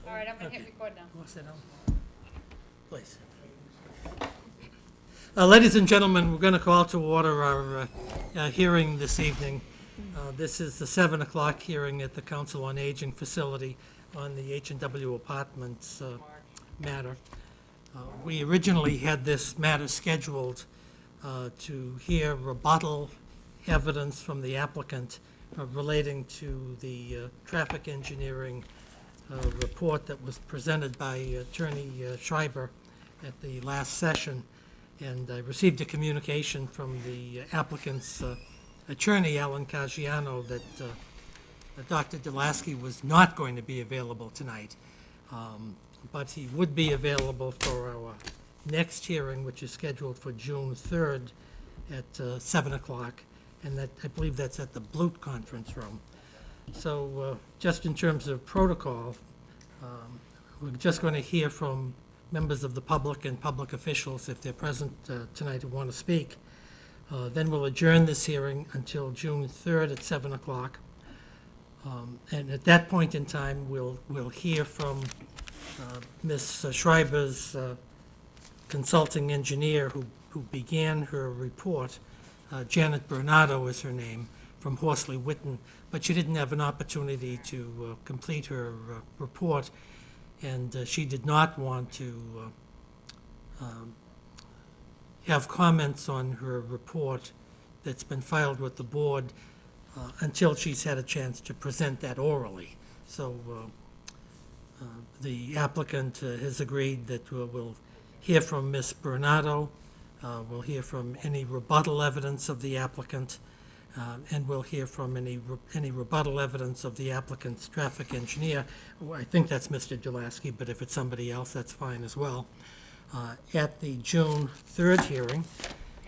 All right, I'm going to hit record now. You want to sit down? Please. Ladies and gentlemen, we're going to call to order our hearing this evening. This is the 7 o'clock hearing at the Council on Aging facility on the H&W Apartments matter. We originally had this matter scheduled to hear rebuttal evidence from the applicant relating to the traffic engineering report that was presented by Attorney Schreiber at the last session. And I received a communication from the applicant's attorney, Alan Caggiano, that Dr. Delasky was not going to be available tonight. But he would be available for our next hearing, which is scheduled for June 3rd at 7 o'clock. And that, I believe that's at the Blute Conference Room. So just in terms of protocol, we're just going to hear from members of the public and public officials, if they're present tonight, who want to speak. Then we'll adjourn this hearing until June 3rd at 7 o'clock. And at that point in time, we'll hear from Ms. Schreiber's consulting engineer who began her report. Janet Bernardo is her name, from Horsley Witten, but she didn't have an opportunity to complete her report, and she did not want to have comments on her report that's been filed with the board until she's had a chance to present that orally. So the applicant has agreed that we'll hear from Ms. Bernardo, we'll hear from any rebuttal evidence of the applicant, and we'll hear from any rebuttal evidence of the applicant's traffic engineer. I think that's Mr. Delasky, but if it's somebody else, that's fine as well. At the June 3rd hearing,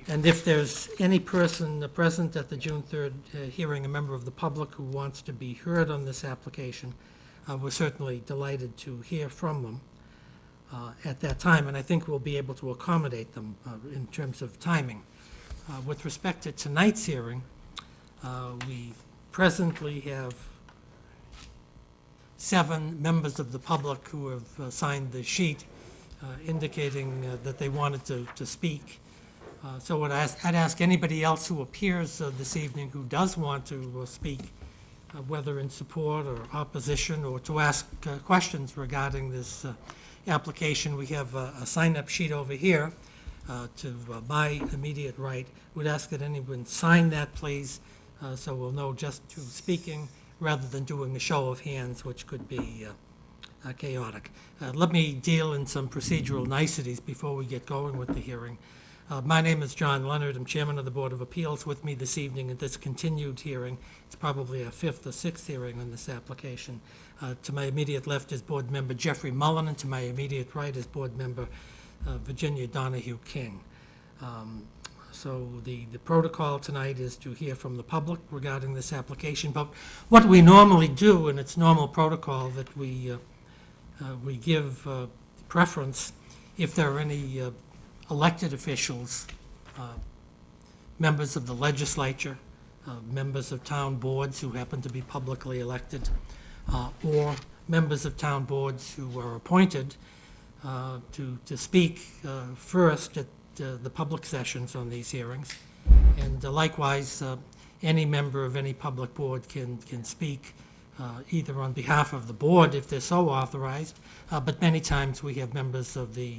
and if there's any person present at the June 3rd hearing, a member of the public who wants to be heard on this application, we're certainly delighted to hear from them at that time, and I think we'll be able to accommodate them in terms of timing. With respect to tonight's hearing, we presently have 7 members of the public who have signed the sheet indicating that they wanted to speak. So I'd ask anybody else who appears this evening who does want to speak, whether in support or opposition, or to ask questions regarding this application. We have a sign-up sheet over here to my immediate right. Would ask that anyone sign that, please, so we'll know just who's speaking, rather than doing a show of hands, which could be chaotic. Let me deal in some procedural niceties before we get going with the hearing. My name is John Leonard. I'm chairman of the Board of Appeals. With me this evening at this continued hearing, it's probably a 5th or 6th hearing on this application. To my immediate left is board member Jeffrey Mullen, and to my immediate right is board member Virginia Donahue King. So the protocol tonight is to hear from the public regarding this application. But what we normally do, and it's normal protocol, that we give preference if there are any elected officials, members of the legislature, members of town boards who happen to be publicly elected, or members of town boards who are appointed to speak first at the public sessions on these hearings. And likewise, any member of any public board can speak either on behalf of the board if they're so authorized, but many times we have members of the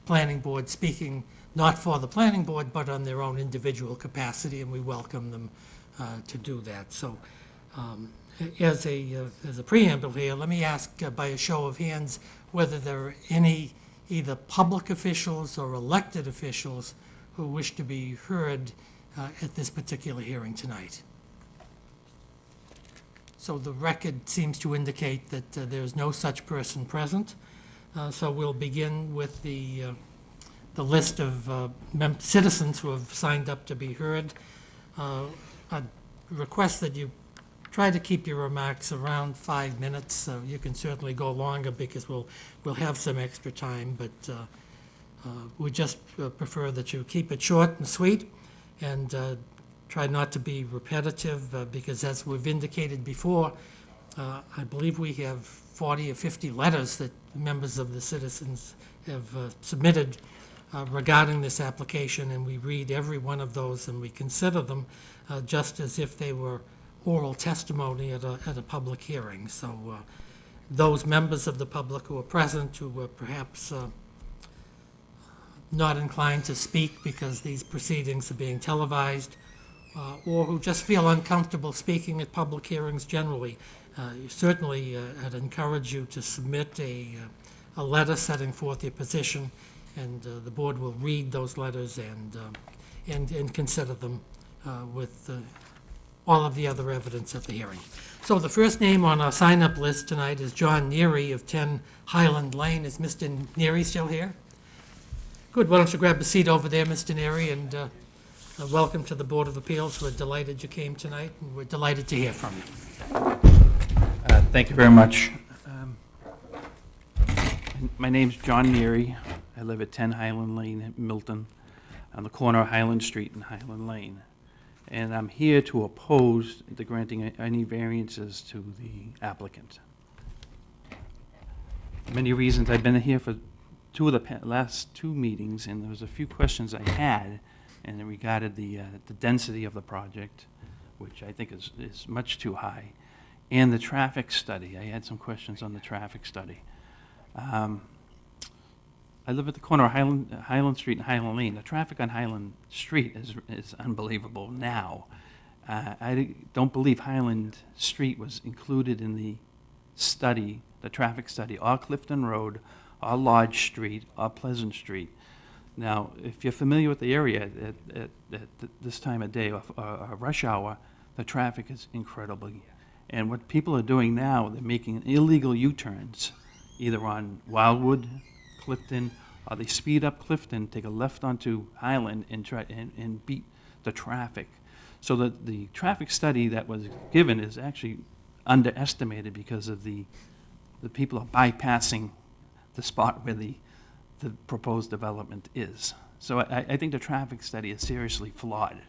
planning board speaking not for the planning board but on their own individual capacity, and we welcome them to do that. So as a preamble here, let me ask by a show of hands whether there are any either public officials or elected officials who wish to be heard at this particular hearing tonight. So the record seems to indicate that there's no such person present. So we'll begin with the list of citizens who have signed up to be heard. I'd request that you try to keep your remarks around 5 minutes. You can certainly go longer because we'll have some extra time, but we just prefer that you keep it short and sweet, and try not to be repetitive because, as we've indicated before, I believe we have 40 or 50 letters that members of the citizens have submitted regarding this application, and we read every one of those and we consider them just as if they were oral testimony at a public hearing. So those members of the public who are present, who were perhaps not inclined to speak because these proceedings are being televised, or who just feel uncomfortable speaking at public hearings generally, certainly I'd encourage you to submit a letter setting forth your position, and the board will read those letters and consider them with all of the other evidence at the hearing. So the first name on our sign-up list tonight is John Neary of 10 Highland Lane. Is Mr. Neary still here? Good. Why don't you grab a seat over there, Mr. Neary, and welcome to the Board of Appeals. We're delighted you came tonight, and we're delighted to hear from you. Thank you very much. My name's John Neary. I live at 10 Highland Lane in Milton, on the corner of Highland Street and Highland Lane. And I'm here to oppose the granting any variances to the applicant. Many reasons. I've been here for last two meetings, and there was a few questions I had, and it regarded the density of the project, which I think is much too high, and the traffic study. I had some questions on the traffic study. I live at the corner of Highland Street and Highland Lane. The traffic on Highland Street is unbelievable now. I don't believe Highland Street was included in the study, the traffic study, or Clifton Road, or Lodge Street, or Pleasant Street. Now, if you're familiar with the area at this time of day, or rush hour, the traffic is incredibly. And what people are doing now, they're making illegal U-turns, either on Wildwood, Clifton, or they speed up Clifton, take a left onto Highland, and try and beat the traffic. So the traffic study that was given is actually underestimated because of the people are bypassing the spot where the proposed development is. So I think the traffic study is seriously flawed.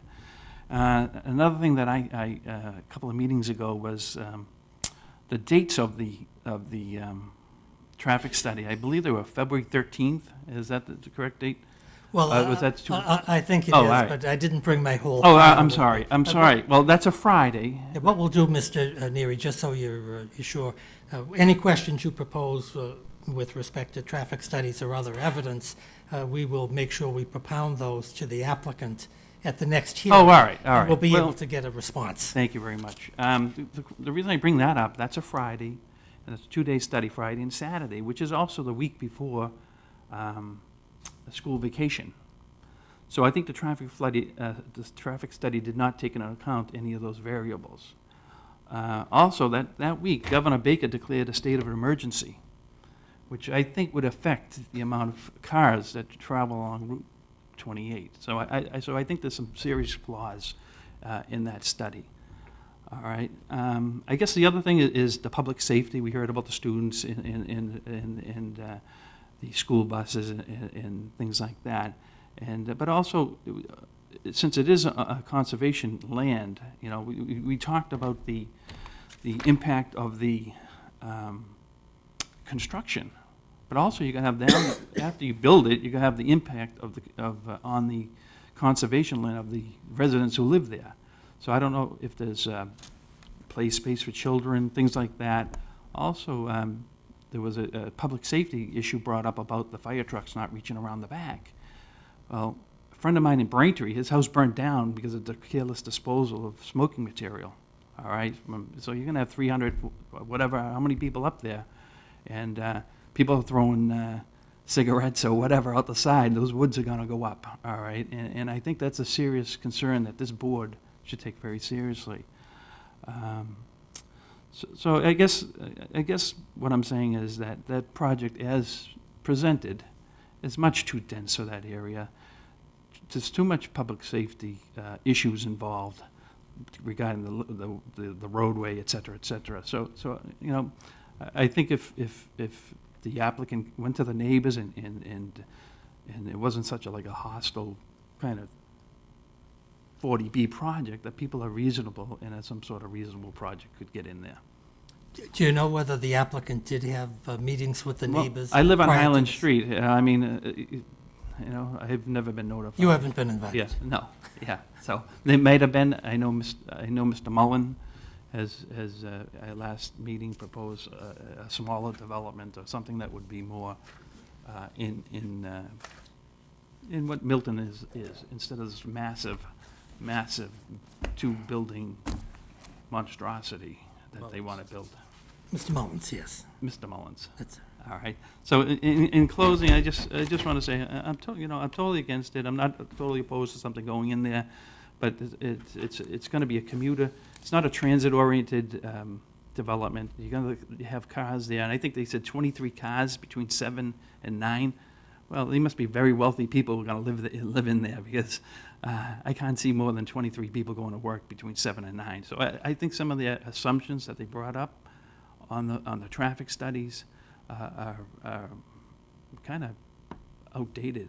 Another thing that a couple of meetings ago was the dates of the traffic study. I believe they were February 13th. Is that the correct date? Well, was that I think it is, right. but I didn't bring my whole. Oh, file I'm with sorry. me. I'm sorry. Well, that's a Friday. What we'll do, Mr. Neary, just so you're sure, any questions you propose with respect to traffic studies or other evidence, we will make sure we propound those to the applicant at the next hearing. Oh, all right. And we'll be able to get a response. Thank you very much. The reason I bring that up, that's a Friday, and it's a 2-day study, Friday and Saturday, which is also the week before the school vacation. So I think the traffic study did not take into account any of those variables. Also, that week, Governor Baker declared a state of emergency, which I think would affect the amount of cars that travel along Route 28. So I think there's some serious flaws in that study. All right. I guess the other thing is the public safety. We heard about the students and the school buses and things like that. But also, since it is a conservation land, we talked about the impact of the construction. But also, you can have after you build it, you can have the impact on the conservation land of the residents who live there. So I don't know if there's play space for children, things like that. Also, there was a public safety issue brought up about the fire trucks not reaching around the back. Well, a friend of mine in Braintree, his house burned down because of the careless disposal of smoking material. All right, so you're gonna have 300, whatever, how many people up there, and people are throwing cigarettes or whatever out the side. Those woods are gonna go up. All right, and I think that's a serious concern that this board should take very seriously. So I guess what I'm saying is that project, as presented, is much too dense for that area. There's too much public safety issues involved regarding the roadway, et cetera, et cetera. So I think if the applicant went to the neighbors and it wasn't such a hostile kind of 40B project, that people are reasonable and that some sort of reasonable project could get in there. Do you know whether the applicant did have meetings with the Well, neighbors? I live on prior to Highland this? Street. I mean, I've never been notified. You haven't been invited? Yeah, no, yeah. So they might have been. I know Mr. Mullen has at last meeting proposed a smaller development or something that would be more in what Milton is instead of this massive 2-building monstrosity that they want to build. Mr. Mullins, yes. Mr. Mullins. That's All right. So in closing, I just want to say I'm totally against it. I'm not totally opposed to something going in there, but it's going to be a commuter. It's not a transit-oriented development. You're going to have cars there, and I think they said 23 cars between 7 and 9. Well, they must be very wealthy people who are going to live in there, because I can't see more than 23 people going to work between 7 and 9. So I think some of the assumptions that they brought up on the traffic studies are kind of outdated,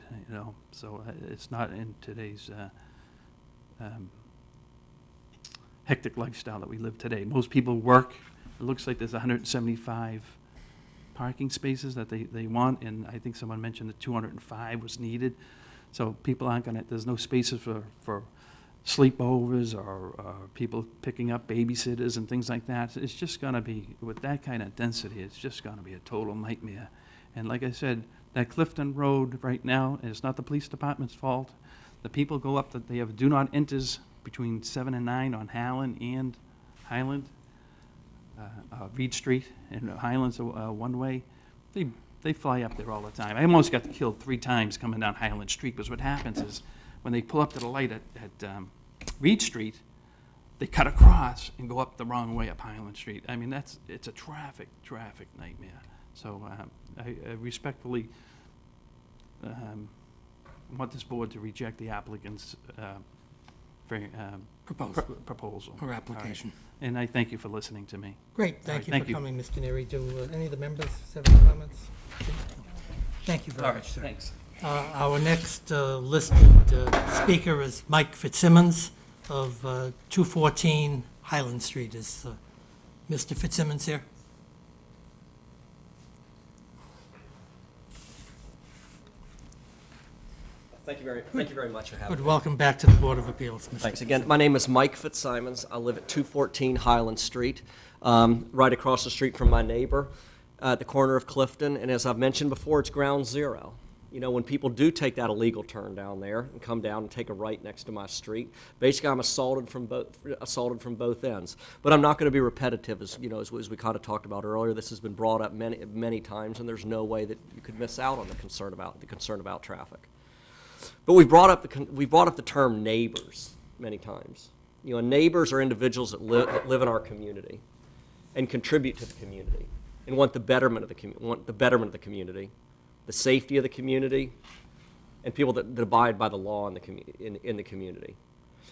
So it's not in today's hectic lifestyle that we live today. Most people work. It looks like there's 175 parking spaces that they want, and I think someone mentioned that 205 was needed. So people aren't going to, there's no spaces for sleepovers or people picking up babysitters and things like that. It's just going to be, with that kind of density, it's just going to be a total nightmare. And like I said, that Clifton Road right now, and it's not the police department's fault. The people go up, they have do not enters between 7 and 9 on Hallen and Highland. Reed Street and Highland's one way. They fly up there all the time. I almost got killed 3 times coming down Highland Street, because what happens is when they pull up to the light at Reed Street, they cut across and go up the wrong way up Highland Street. I mean, it's a traffic nightmare. So I respectfully want this board to reject the applicant's proposal. Or application. All right. And I thank you for listening to me. Great, thank you thank for you. coming, Mr. Neary. Do any of the members have any comments? Thank you very much, sir. Thanks. Our next listed speaker is Mike Fitzsimmons of 214 Highland Street. Is Mr. Fitzsimmons here? Thank you very much for having Good. me. Welcome back to the Board of Appeals, Mr. Thanks again. My name is Mike Fitzsimons. I live at 214 Highland Street, right across the street from my neighbor at the corner of Clifton. And as I've mentioned before, it's ground zero. When people do take that illegal turn down there and come down and take a right next to my street, basically I'm assaulted from both ends. But I'm not going to be repetitive, as we kind of talked about earlier. This has been brought up many times, and there's no way that you could miss out on the concern about traffic. But we brought up the term neighbors many times. Neighbors are individuals that live in our community and contribute to the community and want the betterment of the community, the safety of the community, and people that abide by the law in the community.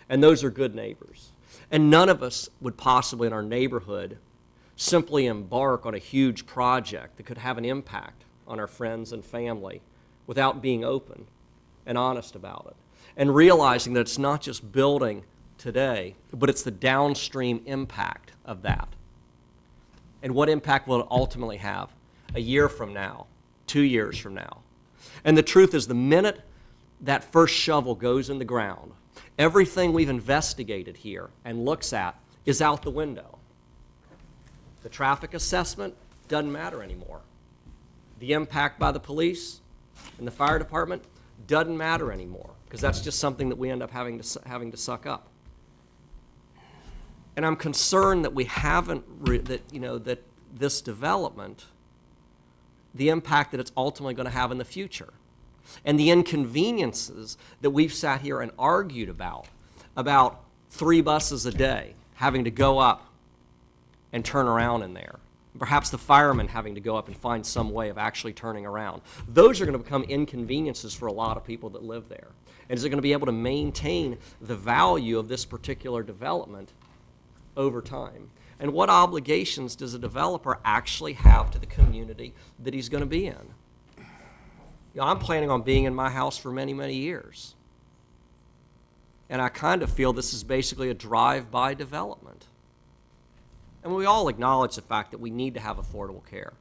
And those are good neighbors. And none of us would possibly in our neighborhood simply embark on a huge project that could have an impact on our friends and family without being open and honest about it, and realizing that it's not just building today, but it's the downstream impact of that. And what impact will it ultimately have a year from now, 2 years from now? And the truth is, the minute that first shovel goes in the ground, everything we've investigated here and looks at is out the window. The traffic assessment doesn't matter anymore. The impact by the police and the fire department doesn't matter anymore, because that's just something that we end up having to suck up. And I'm concerned that we haven't that this development, the impact that it's ultimately going to have in the future, and the inconveniences that we've sat here and argued about 3 buses a day having to go up and turn around in there. Perhaps the firemen having to go up and find some way of actually turning around. Those are going to become inconveniences for a lot of people that live there. And is it going to be able to maintain the value of this particular development over time? And what obligations does a developer actually have to the community that he's going to be in? I'm planning on being in my house for many, many years. And I kind of feel this is basically a drive-by development. And we all acknowledge the fact that we need to have affordable care,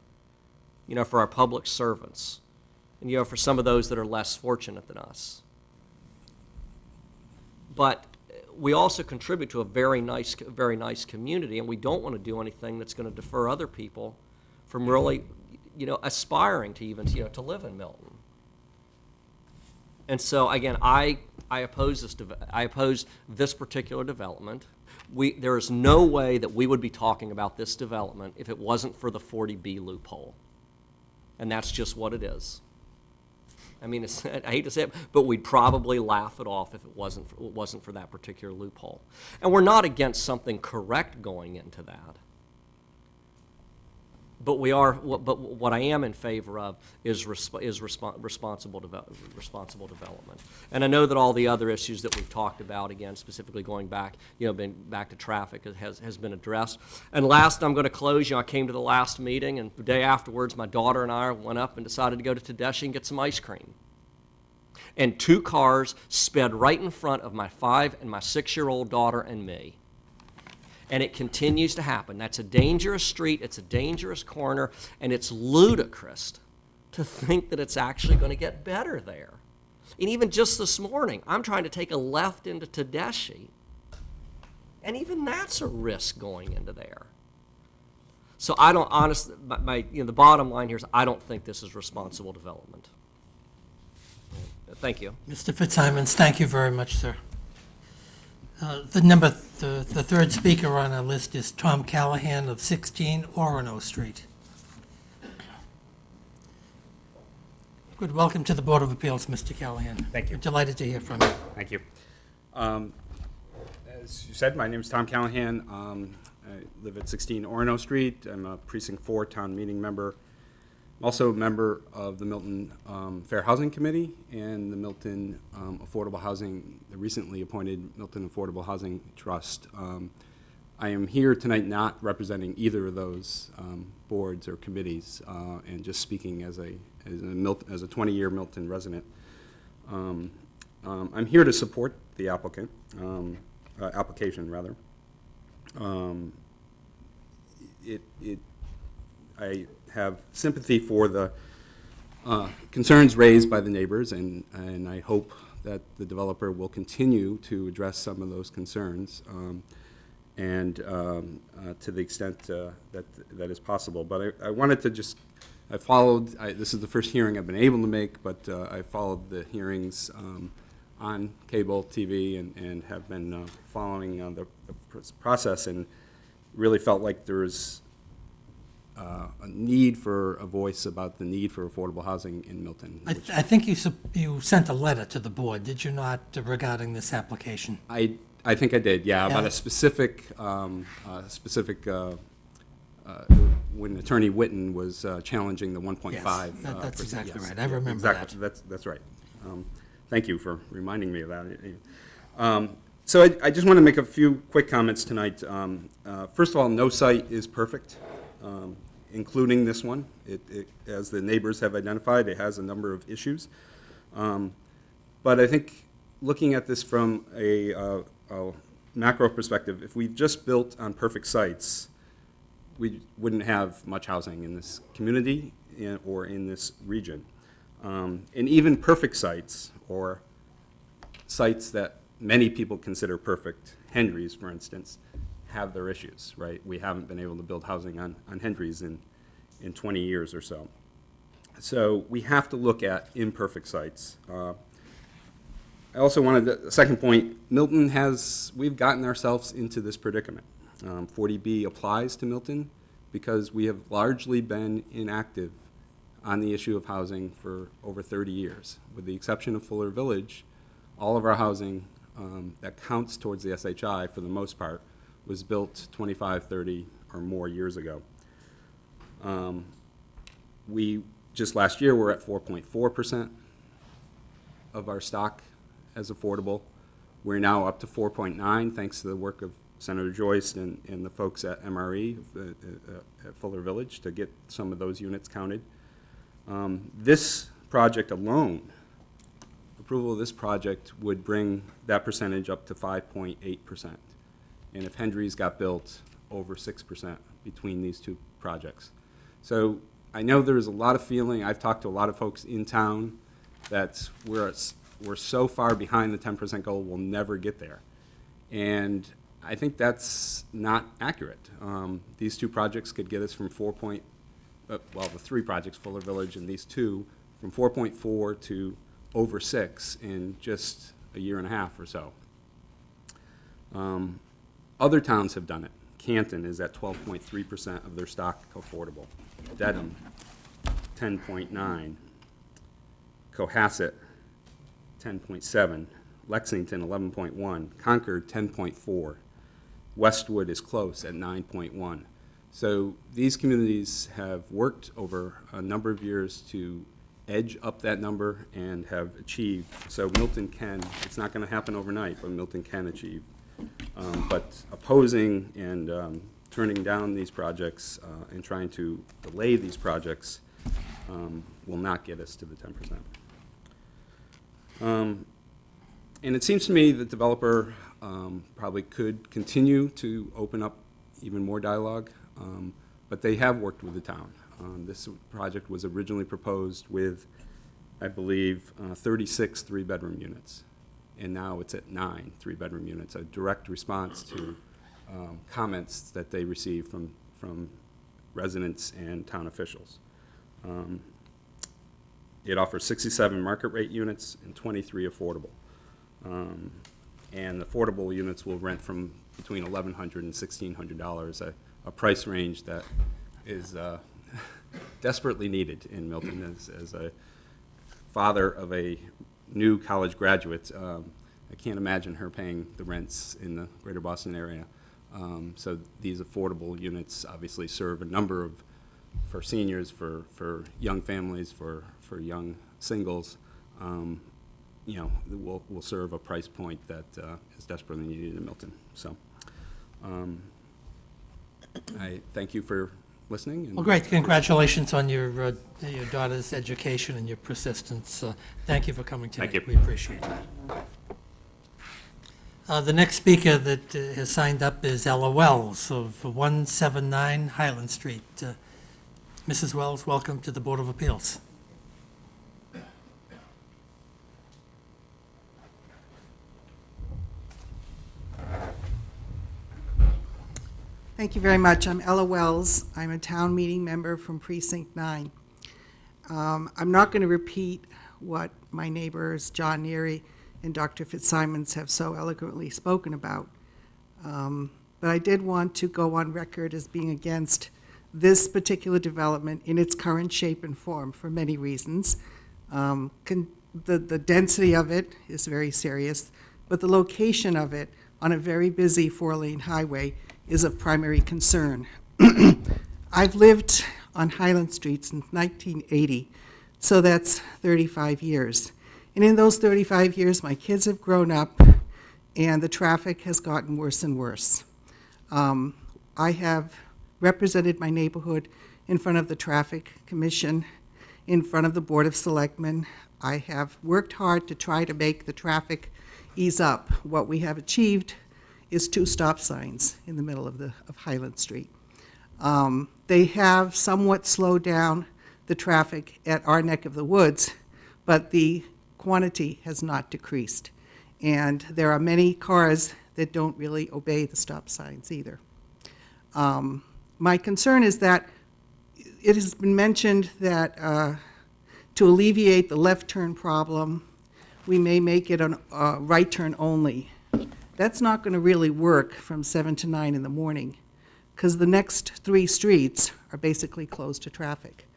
for our public servants, and, for some of those that are less fortunate than us. But we also contribute to a very nice community, and we don't want to do anything that's going to defer other people from really, aspiring to even, to live in Milton. And so, again, I oppose this particular development. There is no way that we would be talking about this development if it wasn't for the 40B loophole. And that's just what it is. I mean, I hate to say it, but we'd probably laugh it off if it wasn't for that particular loophole. And we're not against something correct going into that. But what I am in favor of is responsible development. And I know that all the other issues that we've talked about, again, specifically going back, back to traffic, has been addressed. And last, I'm going to close. I came to the last meeting, and the day afterwards, my daughter and I went up and decided to go to Tedeschi and get some ice cream. And 2 cars sped right in front of my 5 and my 6-year-old daughter and me. And it continues to happen. That's a dangerous street, it's a dangerous corner, and it's ludicrous to think that it's actually going to get better there. And even just this morning, I'm trying to take a left into Tedeschi, and even that's a risk going into there. So I don't honestly, the bottom line here is I don't think this is responsible development. Thank you. Mr. Fitzsimons, thank you very much, sir. The third speaker on our list is Tom Callahan of 16 Orono Street. Good, welcome to the Board of Appeals, Mr. Callahan. Thank you. We're delighted to hear from you. Thank you. As you said, my name is Tom Callahan. I live at 16 Orono Street. I'm a Precinct 4 town meeting member. I'm also a member of the Milton Fair Housing Committee and the Milton Affordable Housing, the recently appointed Milton Affordable Housing Trust. I am here tonight not representing either of those boards or committees, and just speaking as a 20-year Milton resident. I'm here to support the application rather. I have sympathy for the concerns raised by the neighbors, and I hope that the developer will continue to address some of those concerns, and to the extent that is possible. But I wanted to just, this is the first hearing I've been able to make, but I followed the hearings on cable TV and have been following the process, and really felt like there's a need for a voice about the need for affordable housing in Milton. I think you sent a letter to the board, did you not, regarding this application? I think I did, yeah, about a specific, when Attorney Whitten was challenging the 1.5. Yes, that's exactly yes, right. I remember exactly. That's right. Thank you for reminding me of that. So I just want to make a few quick comments tonight. First of all, no site is perfect. Including this one. As the neighbors have identified, it has a number of issues. But I think looking at this from a macro perspective, if we just built on perfect sites, we wouldn't have much housing in this community or in this region. And even perfect sites, or sites that many people consider perfect, Henry's, for instance, have their issues, right? We haven't been able to build housing on Henry's in 20 years or so. So we have to look at imperfect sites. I also wanted a second point, we've gotten ourselves into this predicament. 40B applies to Milton because we have largely been inactive on the issue of housing for over 30 years. With the exception of Fuller Village, all of our housing that counts towards the SHI, for the most part, was built 25, 30, or more years ago. We, just last year, were at 4.4% of our stock as affordable. We're now up to 4.9, thanks to the work of Senator Joyce and the folks at MRE, at Fuller Village, to get some of those units counted. This project alone, approval of this project, would bring that percentage up to 5.8%. And if Hendry's got built, over 6% between these two projects. So I know there's a lot of feeling, I've talked to a lot of folks in town, that we're so far behind the 10% goal, we'll never get there. And I think that's not accurate. These two projects could get us from the three projects, Fuller Village and these two, from 4.4 to over 6 in just a year and a half or so. Other towns have done it. Canton is at 12.3% of their stock affordable. Dedham, 10.9. Cohasset, 10.7. Lexington, 11.1. Concord, 10.4. Westwood is close at 9.1. So these communities have worked over a number of years to edge up that number and have achieved. So Milton can, it's not going to happen overnight, but Milton can achieve. But opposing and turning down these projects and trying to delay these projects will not get us to the 10%. And it seems to me the developer probably could continue to open up even more dialogue, but they have worked with the town. This project was originally proposed with, I believe, 36 three-bedroom units, and now it's at 9 three-bedroom units, a direct response to comments that they received from residents and town officials. It offers 67 market rate units and 23 affordable. And affordable units will rent from between $1,100 and $1,600, a price range that is desperately needed in Milton. As a father of a new college graduate, I can't imagine her paying the rents in the greater Boston area. So these affordable units obviously serve a number of, for seniors, for young families, for young singles, will serve a price point that is desperately needed in Milton. So I thank you for listening. And Well, great. Congratulations on your daughter's education and your persistence. Thank you for coming tonight. Thank you. We appreciate that. The next speaker that has signed up is Ella Wells of 179 Highland Street. Mrs. Wells, welcome to the Board of Appeals. Thank you very much. I'm Ella Wells. I'm a town meeting member from Precinct 9. I'm not going to repeat what my neighbors, John Neary and Dr. Fitzsimons, have so eloquently spoken about. But I did want to go on record as being against this particular development in its current shape and form for many reasons. The density of it is very serious, but the location of it on a very busy four-lane highway is of primary concern. I've lived on Highland Street since 1980, so that's 35 years. And in those 35 years, my kids have grown up, and the traffic has gotten worse and worse. I have represented my neighborhood in front of the Traffic Commission, in front of the Board of Selectmen. I have worked hard to try to make the traffic ease up. What we have achieved is 2 stop signs in the middle of Highland Street. They have somewhat slowed down the traffic at our neck of the woods, but the quantity has not decreased. And there are many cars that don't really obey the stop signs either. My concern is that it has been mentioned that to alleviate the left turn problem, we may make it a right turn only. That's not going to really work from 7 to 9 in the morning, because the next 3 streets are basically closed to traffic.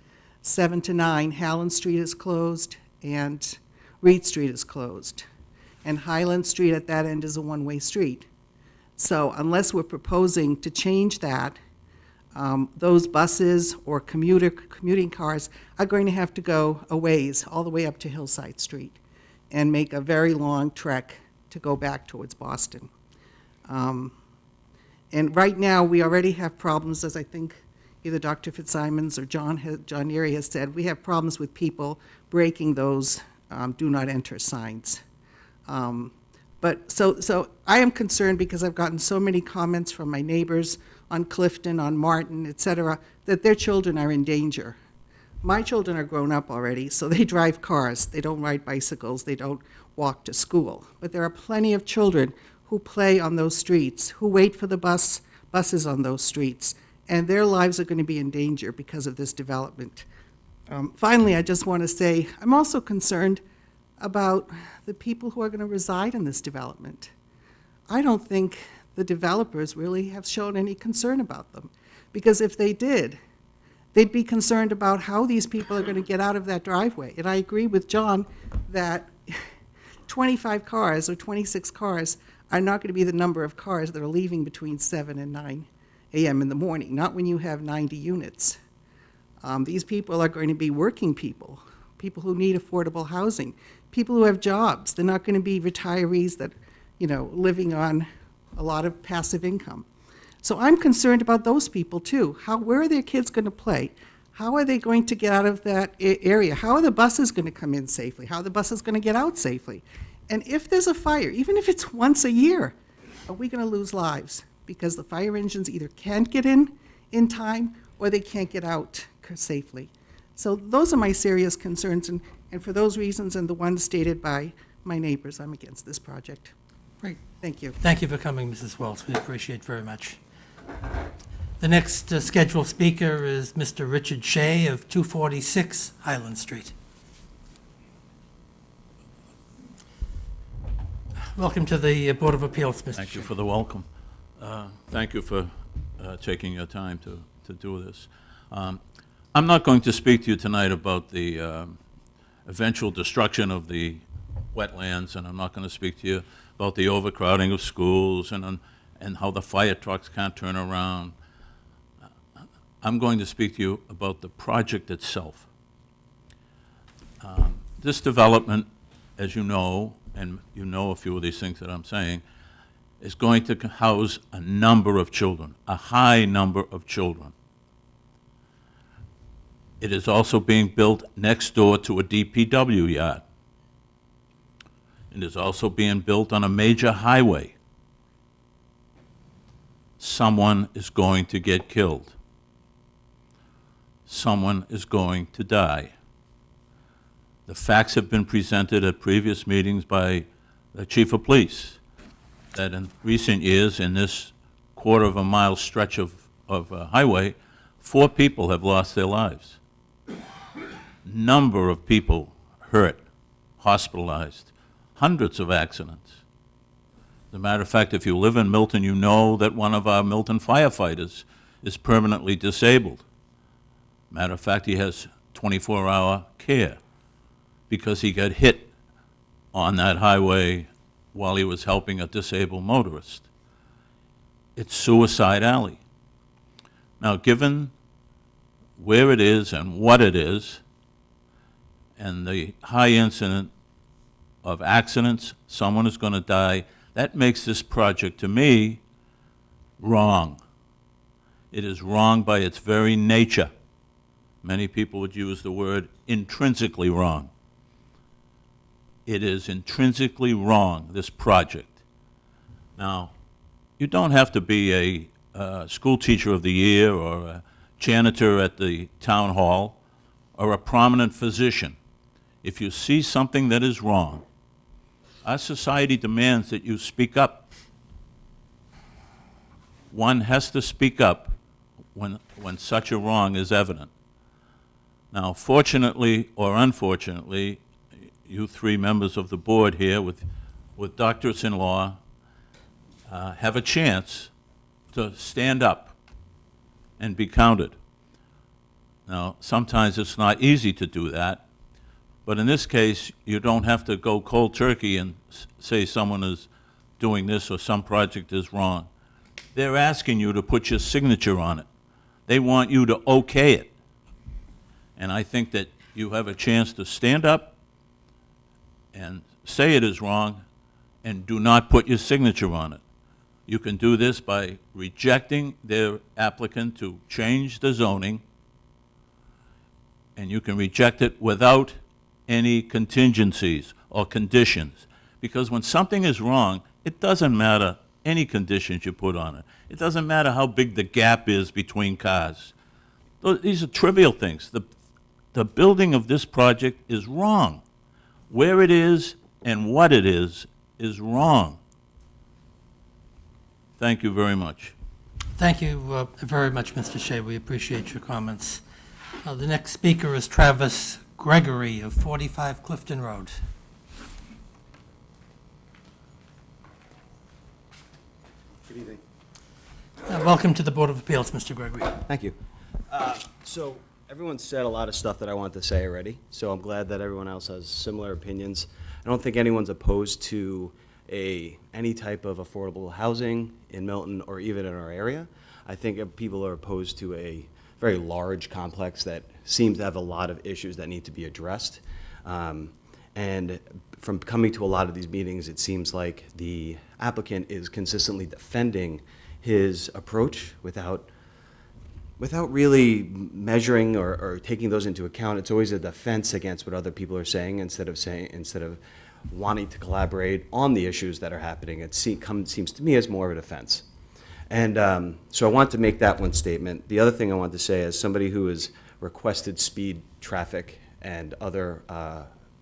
7 to 9, Halland Street is closed, and Reed Street is closed. And Highland Street at that end is a one-way street. So unless we're proposing to change that, those buses or commuting cars are going to have to go a ways, all the way up to Hillside Street, and make a very long trek to go back towards Boston. And right now, we already have problems, as I think either Dr. Fitzsimons or John Neary has said, we have problems with people breaking those do not enter signs. But so I am concerned because I've gotten so many comments from my neighbors on Clifton, on Martin, et cetera, that their children are in danger. My children are grown up already, so they drive cars. They don't ride bicycles. They don't walk to school. But there are plenty of children who play on those streets, who wait for the buses on those streets, and their lives are going to be in danger because of this development. Finally, I just want to say I'm also concerned about the people who are going to reside in this development. I don't think the developers really have shown any concern about them, because if they did, they'd be concerned about how these people are going to get out of that driveway. And I agree with John that 25 cars or 26 cars are not going to be the number of cars that are leaving between 7 and 9 a.m. in the morning, not when you have 90 units. These people are going to be working people, people who need affordable housing, people who have jobs. They're not going to be retirees that, living on a lot of passive income. So I'm concerned about those people too. Where are their kids going to play? How are they going to get out of that area? How are the buses going to come in safely? How are the buses going to get out safely? And if there's a fire, even if it's once a year, are we going to lose lives? Because the fire engines either can't get in time or they can't get out safely. So those are my serious concerns, and for those reasons and the ones stated by my neighbors, I'm against this project. Great. Thank you. Thank you for coming, Mrs. Wells. We appreciate very much. The next scheduled speaker is Mr. Richard Shea of 246 Highland Street. Welcome to the Board of Appeals, Mr. Thank you Shea. for the welcome. Thank you for taking your time to do this. I'm not going to speak to you tonight about the eventual destruction of the wetlands, and I'm not going to speak to you about the overcrowding of schools and how the fire trucks can't turn around. I'm going to speak to you about the project itself. This development, as you know, and you know a few of these things that I'm saying, is going to house a number of children, a high number of children. It is also being built next door to a DPW yard. It is also being built on a major highway. Someone is going to get killed. Someone is going to die. The facts have been presented at previous meetings by the chief of police that in recent years, in this quarter-of-a-mile stretch of highway, 4 people have lost their lives. Number of people hurt, hospitalized, hundreds of accidents. As a matter of fact, if you live in Milton, you know that one of our Milton firefighters is permanently disabled. Matter of fact, he has 24-hour care because he got hit on that highway while he was helping a disabled motorist. It's Suicide Alley. Now, given where it is and what it is, and the high incident of accidents, someone is going to die, that makes this project, to me, wrong. It is wrong by its very nature. Many people would use the word intrinsically wrong. It is intrinsically wrong, this project. Now, you don't have to be a school teacher of the year or a janitor at the town hall or a prominent physician. If you see something that is wrong, our society demands that you speak up. One has to speak up when such a wrong is evident. Now, fortunately or unfortunately, you 3 members of the board here with doctorates in law have a chance to stand up and be counted. Now, sometimes it's not easy to do that, but in this case, you don't have to go cold turkey and say someone is doing this or some project is wrong. They're asking you to put your signature on it. They want you to okay it. And I think that you have a chance to stand up and say it is wrong and do not put your signature on it. You can do this by rejecting their applicant to change the zoning, and you can reject it without any contingencies or conditions, Because when something is wrong, it doesn't matter any conditions you put on it. It doesn't matter how big the gap is between cars. These are trivial things. The building of this project is wrong. Where it is and what it is wrong. Thank you very much. Thank you very much, Mr. Shea. We appreciate your comments. The next speaker is Travis Gregory of 45 Clifton Road. Good evening. Welcome to the Board of Appeals, Mr. Gregory. Thank you. So everyone said a lot of stuff that I wanted to say already, so I'm glad that everyone else has similar opinions. I don't think anyone's opposed to any type of affordable housing in Milton or even in our area. I think people are opposed to a very large complex that seems to have a lot of issues that need to be addressed. And from coming to a lot of these meetings, it seems like the applicant is consistently defending his approach without really measuring or taking those into account. It's always a defense against what other people are saying instead of wanting to collaborate on the issues that are happening. It seems to me as more of a defense. And so I want to make that one statement. The other thing I want to say, as somebody who has requested speed traffic and other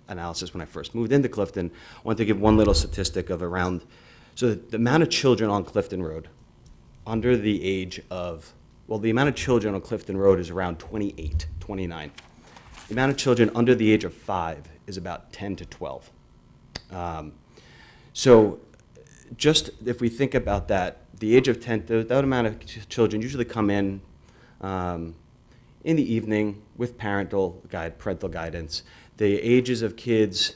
analysis when I first moved into Clifton, I want to give one little statistic of around, so the amount of children on Clifton Road under the age of, well, the amount of children on Clifton Road is around 28, 29. The amount of children under the age of 5 is about 10 to 12. So just if we think about that, the age of 10, that amount of children usually come in the evening with parental guidance. The ages of kids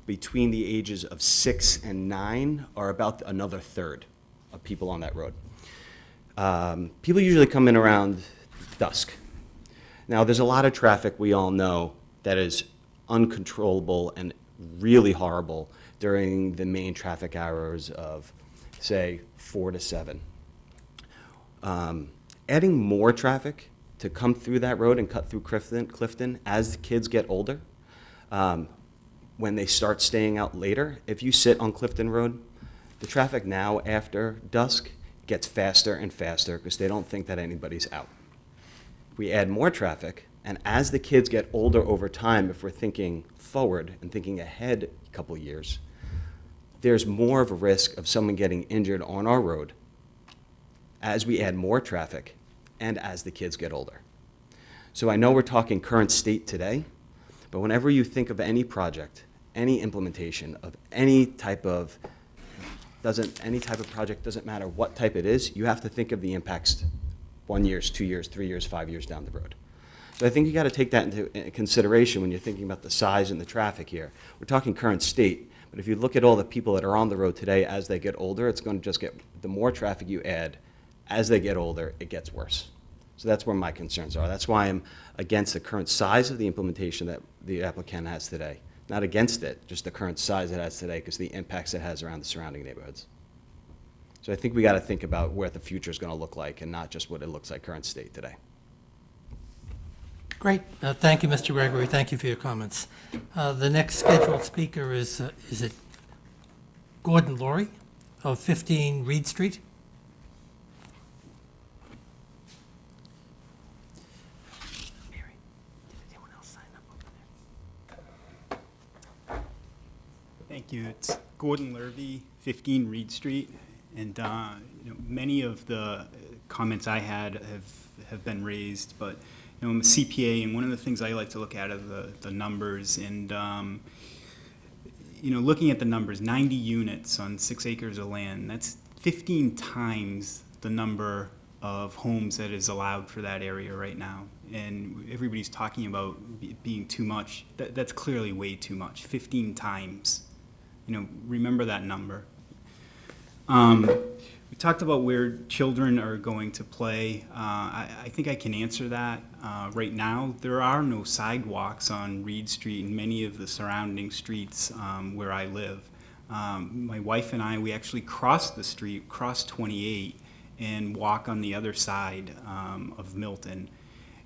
between the ages of 6 and 9 are about another third of people on that road. People usually come in around dusk. Now, there's a lot of traffic we all know that is uncontrollable and really horrible during the main traffic hours of, say, 4 to 7. Adding more traffic to come through that road and cut through Clifton as the kids get older, when they start staying out later, if you sit on Clifton Road, the traffic now after dusk gets faster and faster because they don't think that anybody's out. If we add more traffic, and as the kids get older over time, if we're thinking forward and thinking ahead a couple years, there's more of a risk of someone getting injured on our road as we add more traffic and as the kids get older. So I know we're talking current state today, but whenever you think of any project, any implementation of any type of project, doesn't matter what type it is, you have to think of the impacts 1 year, 2 years, 3 years, 5 years down the road. So I think you got to take that into consideration when you're thinking about the size and the traffic here. We're talking current state, but if you look at all the people that are on the road today as they get older, it's going to just the more traffic you add, as they get older, it gets worse. So that's where my concerns are. That's why I'm against the current size of the implementation that the applicant has today. Not against it, just the current size it has today because the impacts it has around the surrounding neighborhoods. So I think we got to think about where the future is going to look like and not just what it looks like current state today. Great. Thank you, Mr. Gregory. Thank you for your comments. The next scheduled speaker is it Gordon Laurie of 15 Reed Street? Mary, did anyone else sign up over there? Thank you. It's Gordon Lurvy, 15 Reed Street, and many of the comments I had have been raised, but I'm a CPA, and one of the things I like to look at are the numbers, and looking at the numbers, 90 units on 6 acres of land, that's 15 times the number of homes that is allowed for that area right now. And everybody's talking about being too much. That's clearly way too much, 15 times. Remember that number. We talked about where children are going to play. I think I can answer that. Right now, there are no sidewalks on Reed Street and many of the surrounding streets where I live. My wife and I, we actually cross the street, cross 28, and walk on the other side of Milton.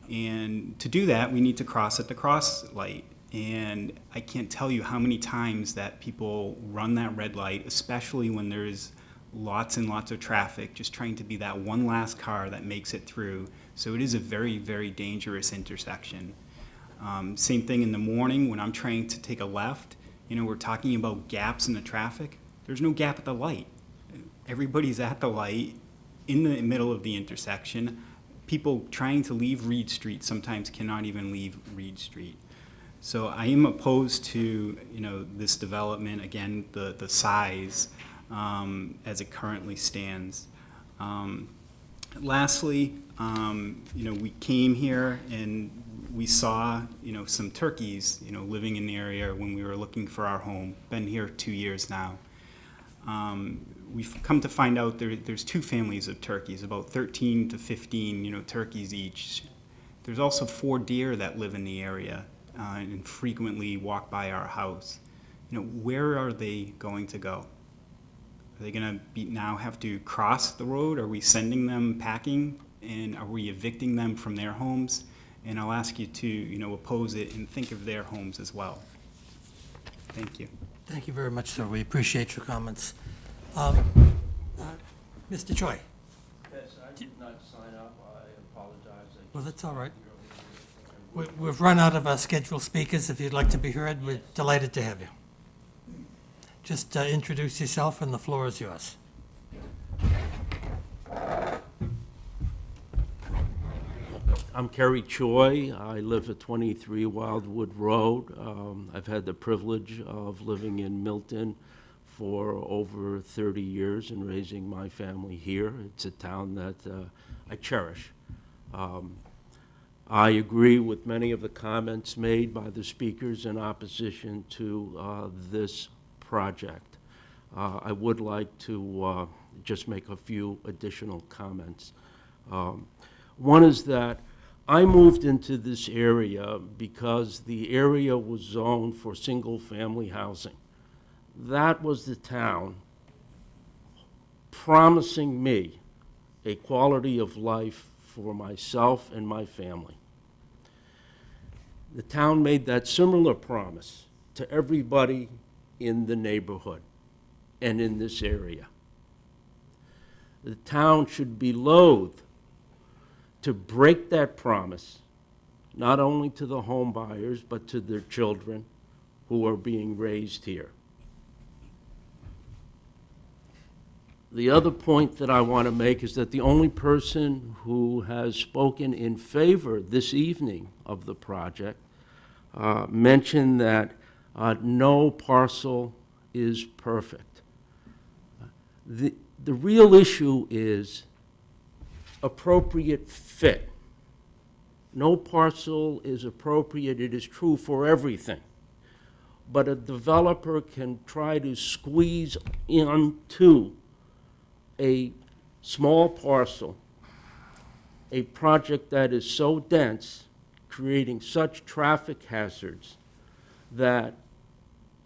And to do that, we need to cross at the cross light. And I can't tell you how many times that people run that red light, especially when there's lots and lots of traffic, just trying to be that one last car that makes it through. So it is a very, very dangerous intersection. Same thing in the morning when I'm trying to take a left. You know, we're talking about gaps in the traffic. There's no gap at the light. Everybody's at the light in the middle of the intersection. People trying to leave Reed Street sometimes cannot even leave Reed Street. So I am opposed to, you know, this development, again, the size as it currently stands. Lastly, you know, we came here and we saw, you know, some turkeys, you know, living in the area when we were looking for our home. Been here 2 years now. We've come to find out there's two families of turkeys, about 13 to 15, you know, turkeys each. There's also 4 deer that live in the area and frequently walk by our house. You know, where are they going to go? Are they going to now have to cross the road? Are we sending them packing? And are we evicting them from their homes? And I'll ask you to, you know, oppose it and think of their homes as well. Thank you. Thank you very much, sir. We appreciate your comments. Mr. Choi? Yes, I did not sign up. I apologize. Well, that's all right. We've run out of our scheduled speakers. If you'd like to be heard, we're delighted to have you. Just introduce yourself, and the floor is yours. I'm Kerry Choi. I live at 23 Wildwood Road. I've had the privilege of living in Milton for over 30 years and raising my family here. It's a town that I cherish. I agree with many of the comments made by the speakers in opposition to this project. I would like to just make a few additional comments. One is that I moved into this area because the area was zoned for single-family housing. That was the town promising me a quality of life for myself and my family. The town made that similar promise to everybody in the neighborhood and in this area. The town should be loath to break that promise, not only to the home buyers, but to their children who are being raised here. The other point that I want to make is that the only person who has spoken in favor this evening of the project mentioned that no parcel is perfect. The real issue is appropriate fit. No parcel is appropriate. It is true for everything. But a developer can try to squeeze into a small parcel a project that is so dense, creating such traffic hazards, that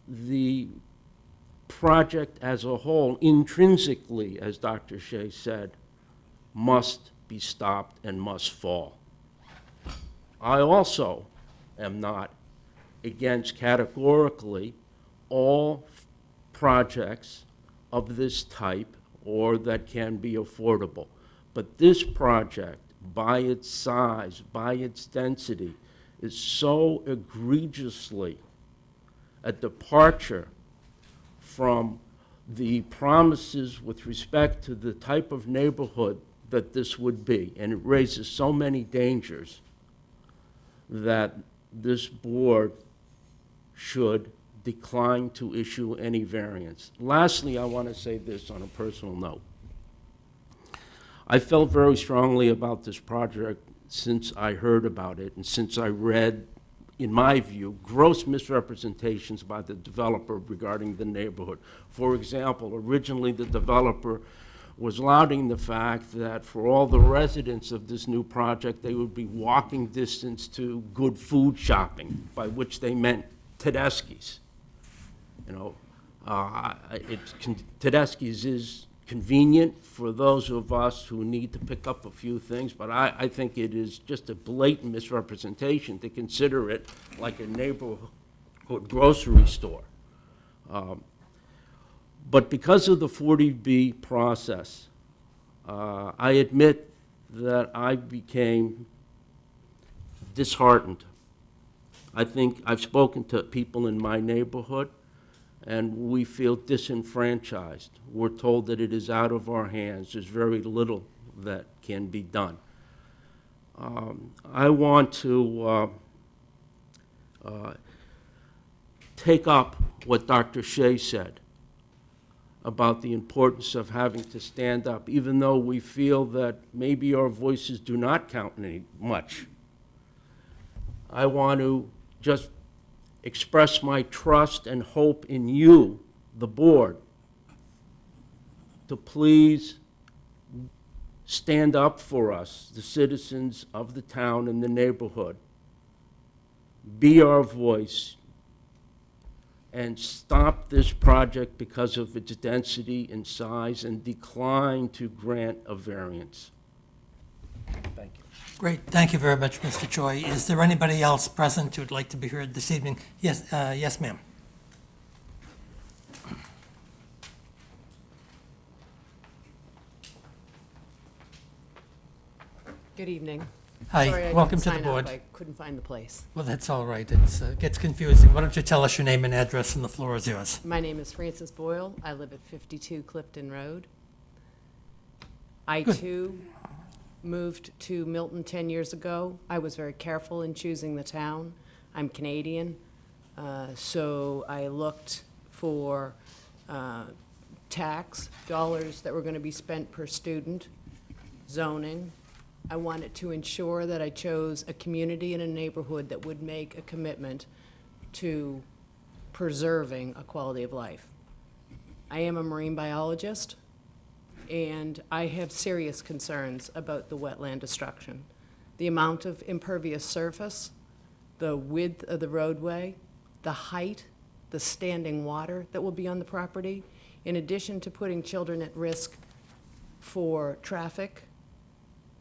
the project as a whole, intrinsically, as Dr. Shea said, must be stopped and must fall. I also am not against categorically all projects of this type or that can be affordable. But this project, by its size, by its density, is so egregiously a departure from the promises with respect to the type of neighborhood that this would be, and it raises so many dangers that this board should decline to issue any variance. Lastly, I want to say this on a personal note. I felt very strongly about this project since I heard about it and since I read, in my view, gross misrepresentations by the developer regarding the neighborhood. For example, originally the developer was lauding the fact that for all the residents of this new project, they would be walking distance to good food shopping, by which they meant Tedeschi's. You know, Tedeschi's is convenient for those of us who need to pick up a few things, but I think it is just a blatant misrepresentation to consider it like a neighborhood grocery store. But because of the 40B process, I admit that I became disheartened. I think I've spoken to people in my neighborhood, and we feel disenfranchised. We're told that it is out of our hands. There's very little that can be done. I want to take up what Dr. Shea said about the importance of having to stand up, even though we feel that maybe our voices do not count any much. I want to just express my trust and hope in you, the board, to please stand up for us, the citizens of the town and the neighborhood. Be our voice and stop this project because of its density and size and decline to grant a variance. Thank you. Great, thank you very much, Mr. Choi. Is there anybody else present who would like to be heard this evening? Yes, yes, ma'am. Good evening. Hi, Sorry, I welcome didn't to the sign board. up. I couldn't find the place. Well, that's all right. It gets confusing. Why don't you tell us your name and address, and the floor is yours. My name is Frances Boyle. I live at 52 Clifton Road. I, too, moved to Milton 10 years ago. I was very careful in choosing the town. I'm Canadian, so I looked for tax dollars that were going to be spent per student, zoning. I wanted to ensure that I chose a community and a neighborhood that would make a commitment to preserving a quality of life. I am a marine biologist, and I have serious concerns about the wetland destruction. The amount of impervious surface, the width of the roadway, the height, the standing water that will be on the property, in addition to putting children at risk for traffic.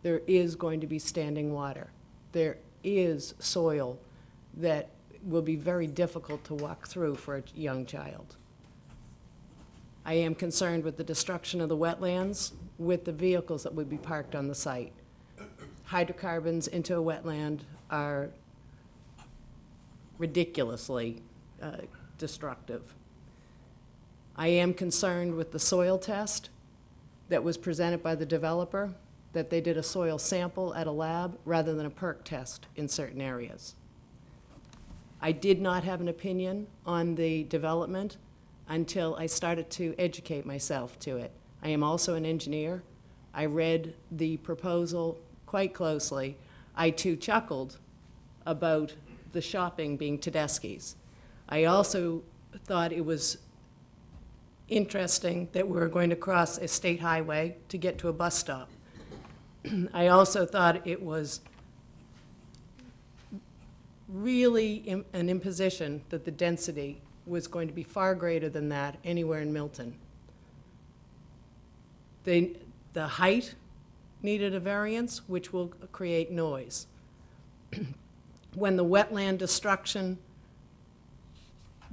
There is going to be standing water. There is soil that will be very difficult to walk through for a young child. I am concerned with the destruction of the wetlands with the vehicles that would be parked on the site. Hydrocarbons into a wetland are ridiculously destructive. I am concerned with the soil test that was presented by the developer, that they did a soil sample at a lab rather than a perk test in certain areas. I did not have an opinion on the development until I started to educate myself to it. I am also an engineer. I read the proposal quite closely. I too chuckled about the shopping being Tedeschi's. I also thought it was interesting that we're going to cross a state highway to get to a bus stop. I also thought it was really an imposition that the density was going to be far greater than that anywhere in Milton. The height needed a variance, which will create noise. When the wetland destruction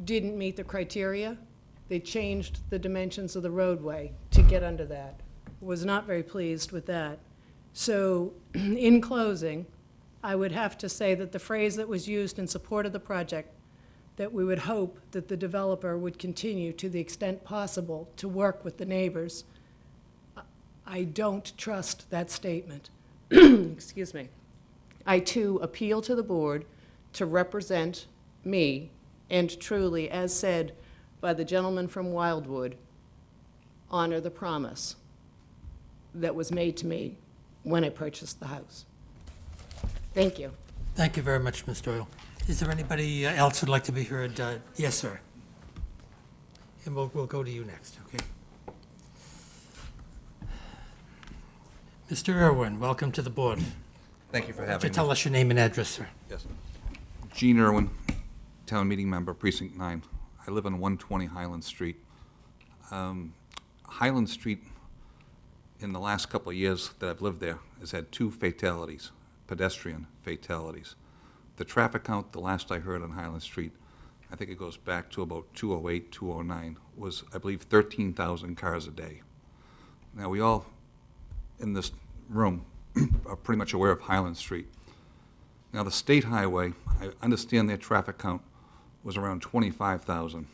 didn't meet the criteria, they changed the dimensions of the roadway to get under that. Was not very pleased with that. So in closing, I would have to say that the phrase that was used in support of the project, that we would hope that the developer would continue to the extent possible to work with the neighbors, I don't trust that statement. Excuse me. I too appeal to the board to represent me and truly, as said by the gentleman from Wildwood, honor the promise that was made to me when I purchased the house. Thank you. Thank you very much, Ms. Doyle. Is there anybody else who'd like to be heard? Yes, sir. And we'll go to you next, okay? Mr. Irwin, welcome to the board. Thank you for Would you having me. tell us your name and address, sir? Yes. Gene Irwin, Town Meeting Member, Precinct 9. I live on 120 Highland Street. Highland Street in the last couple of years that I've lived there, has had 2 fatalities, pedestrian fatalities. The traffic count, the last I heard on Highland Street, I think it goes back to about 208, 209, was, I believe, 13,000 cars a day. Now, we all in this room are pretty much aware of Highland Street. Now, the state highway, I understand their traffic count was around 25,000,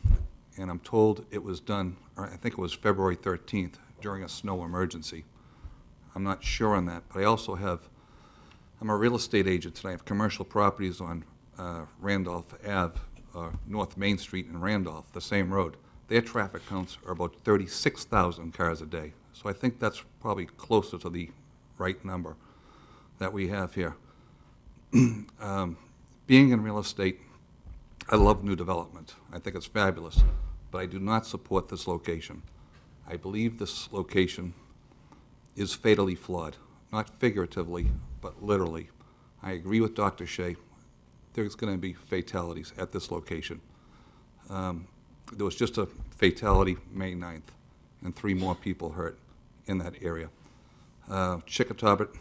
and I'm told it was done, or I think it was February 13th, during a snow emergency. I'm not sure on that, but I also have, I'm a real estate agent, and I have commercial properties on Randolph Ave, North Main Street in Randolph, the same road. Their traffic counts are about 36,000 cars a day. So I think that's probably closer to the right number that we have here. Being in real estate, I love new development. I think it's fabulous, but I do not support this location. I believe this location is fatally flawed, not figuratively, but literally. I agree with Dr. Shea. There's going to be fatalities at this location. There was just a fatality May 9th, and 3 more people hurt in that area. Chickatobit,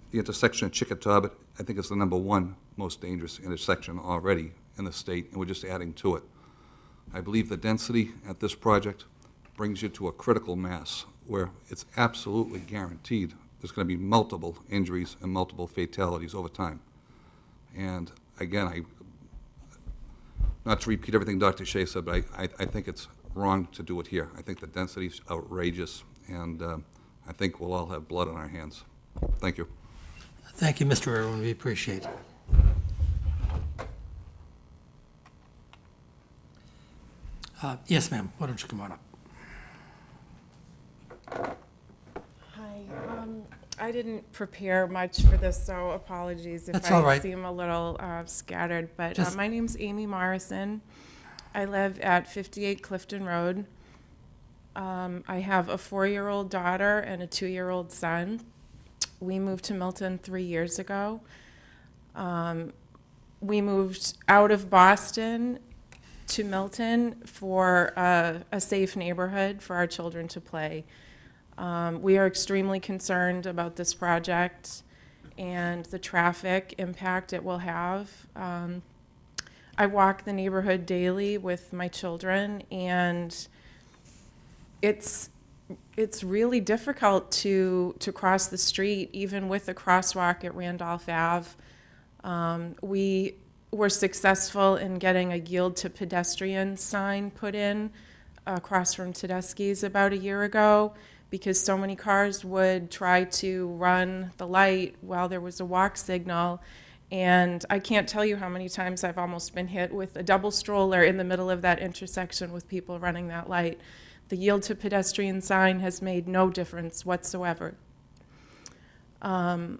the intersection of Chickatobit, I think is the #1 most dangerous intersection already in the state, and we're just adding to it. I believe the density at this project brings you to a critical mass where it's absolutely guaranteed there's going to be multiple injuries and multiple fatalities over time. And again, not to repeat everything Dr. Shea said, but I think it's wrong to do it here. I think the density is outrageous, and I think we'll all have blood on our hands. Thank you. Thank you, Mr. Irwin. We appreciate it. Yes, ma'am. Why don't you come on up? Hi. I didn't prepare much for this, so apologies if That's all right. I seem a little scattered. But Just- my name's Amy Morrison. I live at 58 Clifton Road. I have a 4-year-old daughter and a 2-year-old son. We moved to Milton 3 years ago. We moved out of Boston to Milton for a safe neighborhood for our children to play. We are extremely concerned about this project and the traffic impact it will have. I walk the neighborhood daily with my children, and it's really difficult to cross the street, even with a crosswalk at Randolph Ave. We were successful in getting a yield to pedestrian sign put in across from Tedeschi's about a year ago, because so many cars would try to run the light while there was a walk signal. And I can't tell you how many times I've almost been hit with a double stroller in the middle of that intersection with people running that light. The yield to pedestrian sign has made no difference whatsoever. I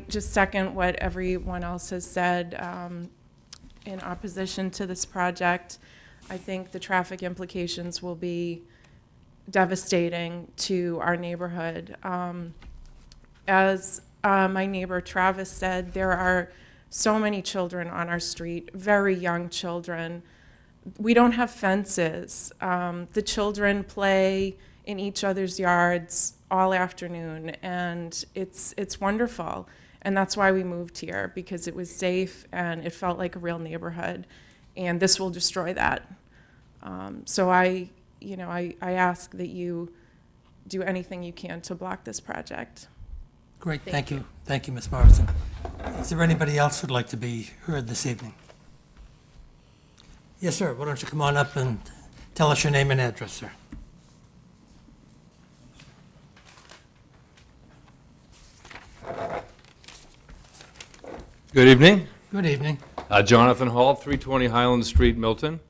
just second what everyone else has said in opposition to this project. I think the traffic implications will be devastating to our neighborhood. As my neighbor Travis said, there are so many children on our street, very young children. We don't have fences. The children play in each other's yards all afternoon, and it's wonderful. And that's why we moved here, because it was safe and it felt like a real neighborhood. And this will destroy that. So I ask that you do anything you can to block this project. Great, thank you. Thank you, Ms. Morrison. Is there anybody else who'd like to be heard this evening? Yes, sir. Why don't you come on up and tell us your name and address, sir? Good evening. Good evening. Jonathan Hall, 320 Highland Street, Milton.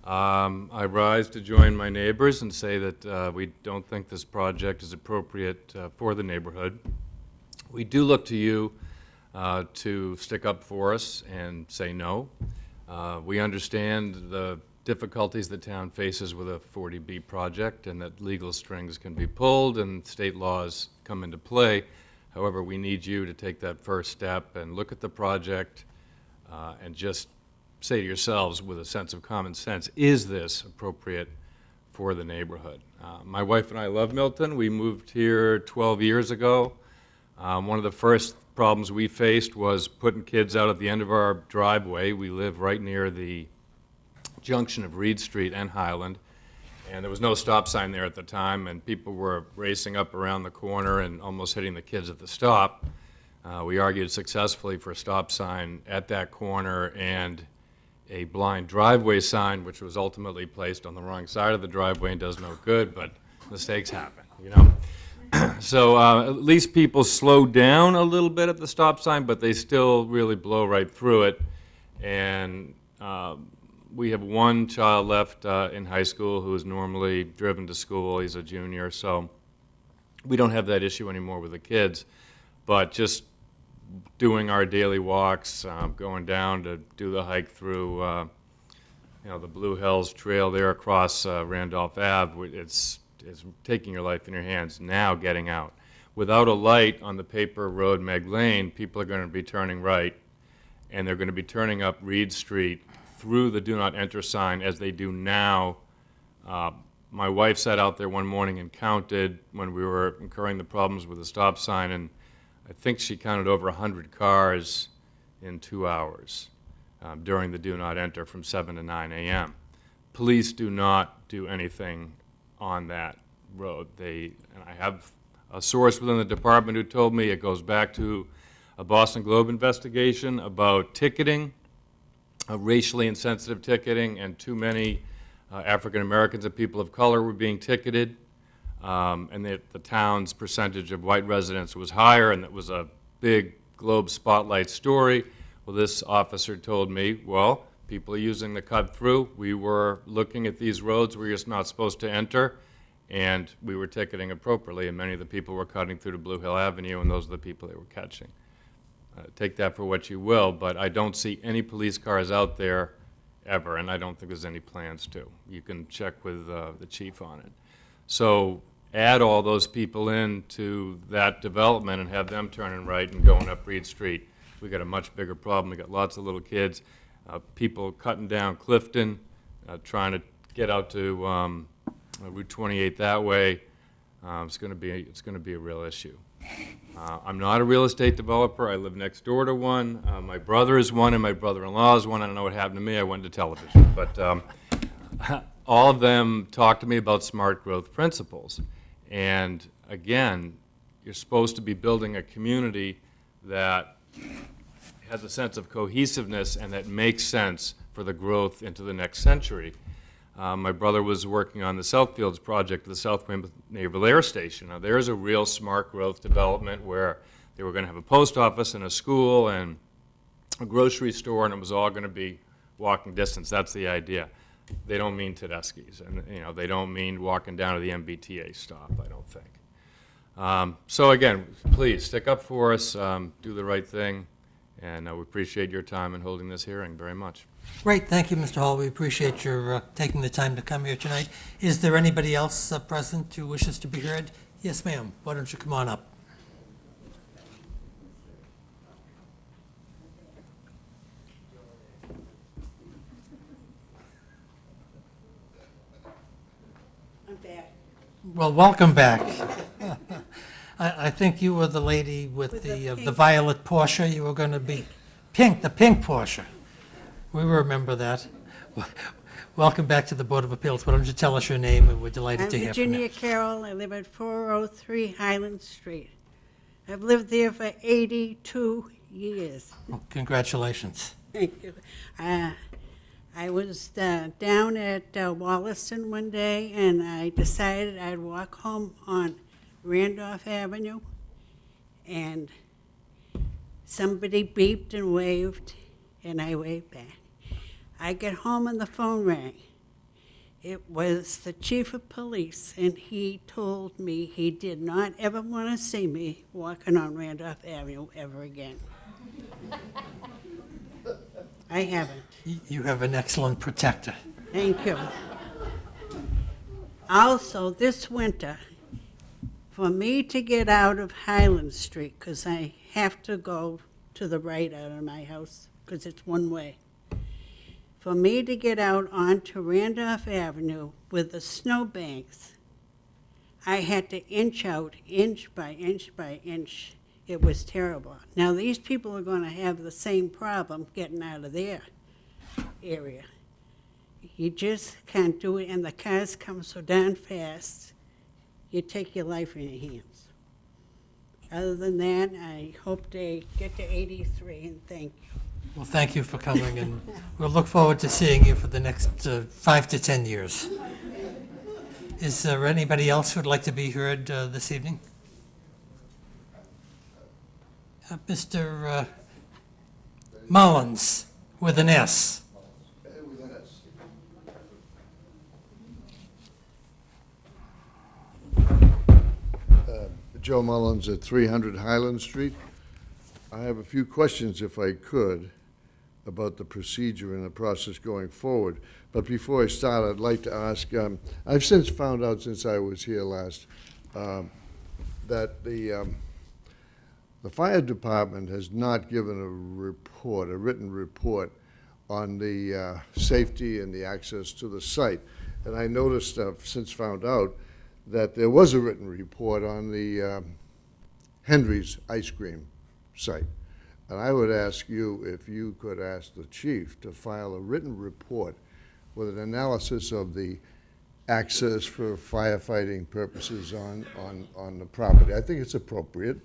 I rise to join my neighbors and say that we don't think this project is appropriate for the neighborhood. We do look to you to stick up for us and say no. We understand the difficulties the town faces with a 40B project, and that legal strings can be pulled and state laws come into play. However, we need you to take that first step and look at the project and just say to yourselves with a sense of common sense, is this appropriate for the neighborhood. My wife and I love Milton. We moved here 12 years ago. One of the first problems we faced was putting kids out at the end of our driveway. We live right near the junction of Reed Street and Highland, and there was no stop sign there at the time, and people were racing up around the corner and almost hitting the kids at the stop. We argued successfully for a stop sign at that corner and a blind driveway sign, which was ultimately placed on the wrong side of the driveway and does no good, but mistakes happen, you know. So at least people slow down a little bit at the stop sign, but they still really blow right through it. And we have one child left in high school who is normally driven to school. He's a junior, so we don't have that issue anymore with the kids. But just doing our daily walks, going down to do the hike through the Blue Hills Trail there across Randolph Ave, it's taking your life in your hands now getting out. Without a light on the paper road Meg Lane, people are going to be turning right, and they're going to be turning up Reed Street through the do not enter sign as they do now. My wife sat out there one morning and counted when we were incurring the problems with the stop sign, and I think she counted over 100 cars in 2 hours during the do not enter from 7 to 9 a.m. Police do not do anything on that road. And I have a source within the department who told me it goes back to a Boston Globe investigation about ticketing, racially insensitive ticketing, and too many African Americans and people of color were being ticketed, and that the town's percentage of white residents was higher, and it was a big Globe spotlight story. Well, this officer told me, well, people are using the cut through. We were looking at these roads where you're not supposed to enter, and we were ticketing appropriately, and many of the people were cutting through to Blue Hill Avenue, and those are the people they were catching. Take that for what you will, but I don't see any police cars out there ever, and I don't think there's any plans to. You can check with the chief on it. So add all those people into that development and have them turning right and going up Reed Street. We got a much bigger problem. We got lots of little kids, people cutting down Clifton, trying to get out to Route 28 that way. It's going to be a real issue. I'm not a real estate developer. I live next door to one. My brother is one, and my brother-in-law is one. I don't know what happened to me. I went to television. But all of them talk to me about smart growth principles. And again, you're supposed to be building a community that has a sense of cohesiveness and that makes sense for the growth into the next century. My brother was working on the Southfields project, the South Weymouth Naval Air Station. Now, there's a real smart growth development where they were going to have a post office and a school and a grocery store, and it was all going to be walking distance. That's the idea. They don't mean Tedeschi's, and they don't mean walking down to the MBTA stop, I don't think. So again, please stick up for us, do the right thing, and we appreciate your time in holding this hearing very much. Great, thank you, Mr. Hall. We appreciate your taking the time to come here tonight. Is there anybody else present who wishes to be heard? Yes, ma'am. Why don't you come on up? I'm back. Well, welcome back. I think you were the lady with the violet Porsche. You were going to be the pink Porsche. We remember that. Welcome back to the Board of Appeals. Why don't you tell us your name, and we're delighted to hear from you. I'm Virginia Carroll. I live at 403 Highland Street. I've lived there for 82 years. Well, congratulations. Thank you. I was down at Wollaston one day, and I decided I'd walk home on Randolph Avenue, and somebody beeped and waved, and I waved back. I get home and the phone rang. It was the chief of police, and he told me he did not ever want to see me walking on Randolph Avenue ever again. I haven't. You have an excellent protector. Thank you. Also, this winter, for me to get out of Highland Street, because I have to go to the right out of my house, because it's one way. For me to get out onto Randolph Avenue with the snowbanks, I had to inch out, inch by inch by inch. It was terrible. Now, these people are going to have the same problem getting out of their area. You just can't do it, and the cars come so darn fast, you take your life in your hands. Other than that, I hope they get to 83, and thank you. Well, thank you for coming, and we'll look forward to seeing you for the next 5 to 10 years. Is there anybody else who would like to be heard this evening? Mr. Mullins, with an S. Joe Mullins at 300 Highland Street. I have a few questions, if I could, about the procedure and the process going forward. But before I start, I'd like to ask, I've since found out, since I was here last, that the fire department has not given a report, a written report, on the safety and the access to the site. And I noticed, since found out, that there was a written report on the Henry's ice cream site. And I would ask you if you could ask the chief to file a written report with an analysis of the access for firefighting purposes on the property. I think it's appropriate,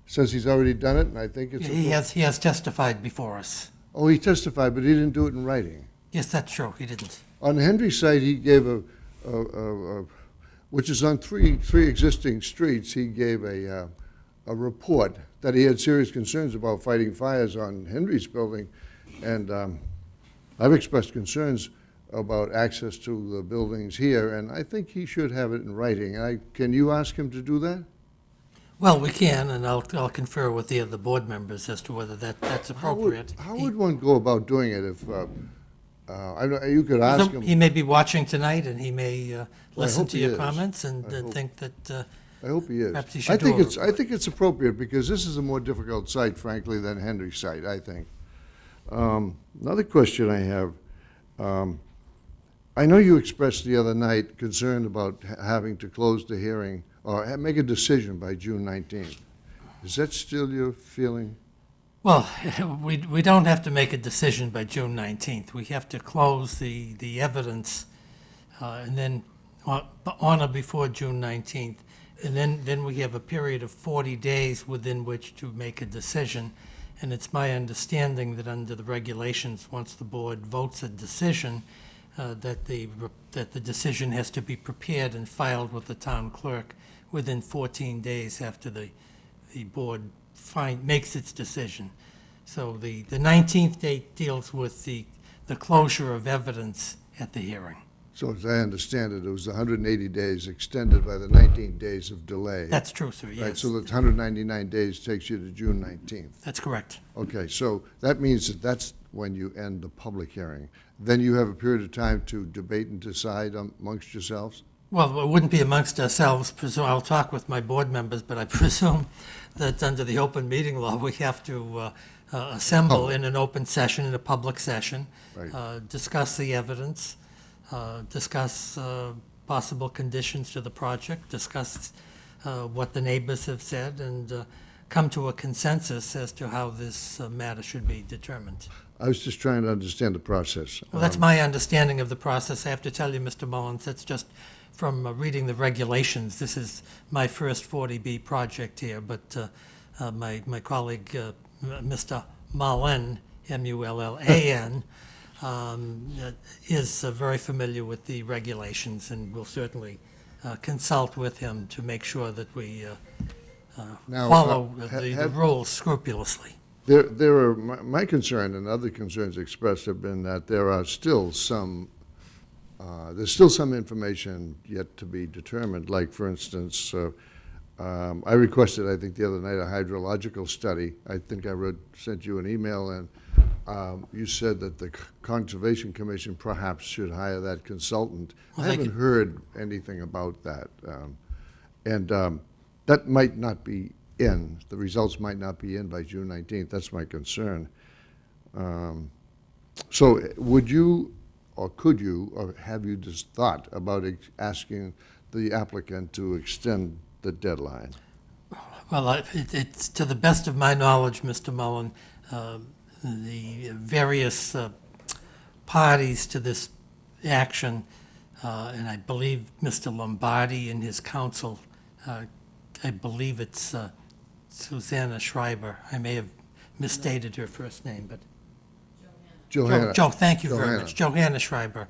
since he's already done it, and I think it's appropriate. He has testified before us. Oh, he testified, but he didn't do it in writing. Yes, that's true, he didn't. On the Henry site, he gave which is on three existing streets, he gave a report that he had serious concerns about fighting fires on Henry's building, and I've expressed concerns about access to the buildings here, and I think he should have it in writing. Can you ask him to do that? Well, we can, and I'll confer with the other board members as to whether that's appropriate. How would one go about doing it if, you could ask him? He may be watching tonight, and he may listen hope to he your is. comments and think that I hope he is. perhaps he should do it. I think it's appropriate, because this is a more difficult site, frankly, than Henry's site, I think. Another question I have, I know you expressed the other night concern about having to close the hearing or make a decision by June 19th. Is that still your feeling? Well, we don't have to make a decision by June 19th. We have to close the evidence and then on or before June 19th. And then we have a period of 40 days within which to make a decision. And it's my understanding that under the regulations, once the board votes a decision, that the decision has to be prepared and filed with the town clerk within 14 days after the board makes its decision. So the 19th date deals with the closure of evidence at the hearing. So as I understand it, it was 180 days extended by the 19 days of delay. That's true, sir, Right, yes. so the 199 days takes you to June 19th. That's correct. Okay, so that means that that's when you end the public hearing. Then you have a period of time to debate and decide amongst yourselves? Well, it wouldn't be amongst ourselves. I'll talk with my board members, but I presume that under the open meeting law, we have to assemble in an open session, in a public session, Right. discuss the evidence, discuss possible conditions to the project, discuss what the neighbors have said, and come to a consensus as to how this matter should be determined. I was just trying to understand the process. Well, that's my understanding of the process. I have to tell you, Mr. Mullins, that's just from reading the regulations. This is my first 40B project here, but my colleague, Mr. Mullen, M-U-L-L-A-N, is very familiar with the regulations, and will certainly consult with him to make sure that we Now, follow the have- rules scrupulously. There are, my concern and other concerns expressed have been that there are still some, there's still some information yet to be determined. Like, for instance, I requested, I think the other night, a hydrological study. I think I sent you an email, and you said that the Conservation Commission perhaps should hire that consultant. Well, I thank haven't you. heard anything about that. And that might not be in, the results might not be in by June 19th. That's my concern. So would you, or could you, or have you just thought about asking the applicant to extend the deadline? Well, it's to the best of my knowledge, Mr. Mullen, the various parties to this action, and I believe Mr. Lombardi and his counsel, I believe it's Susanna Schreiber. I may have misstated her first name, but Johanna. Joe, thank you very much. Johanna Schreiber.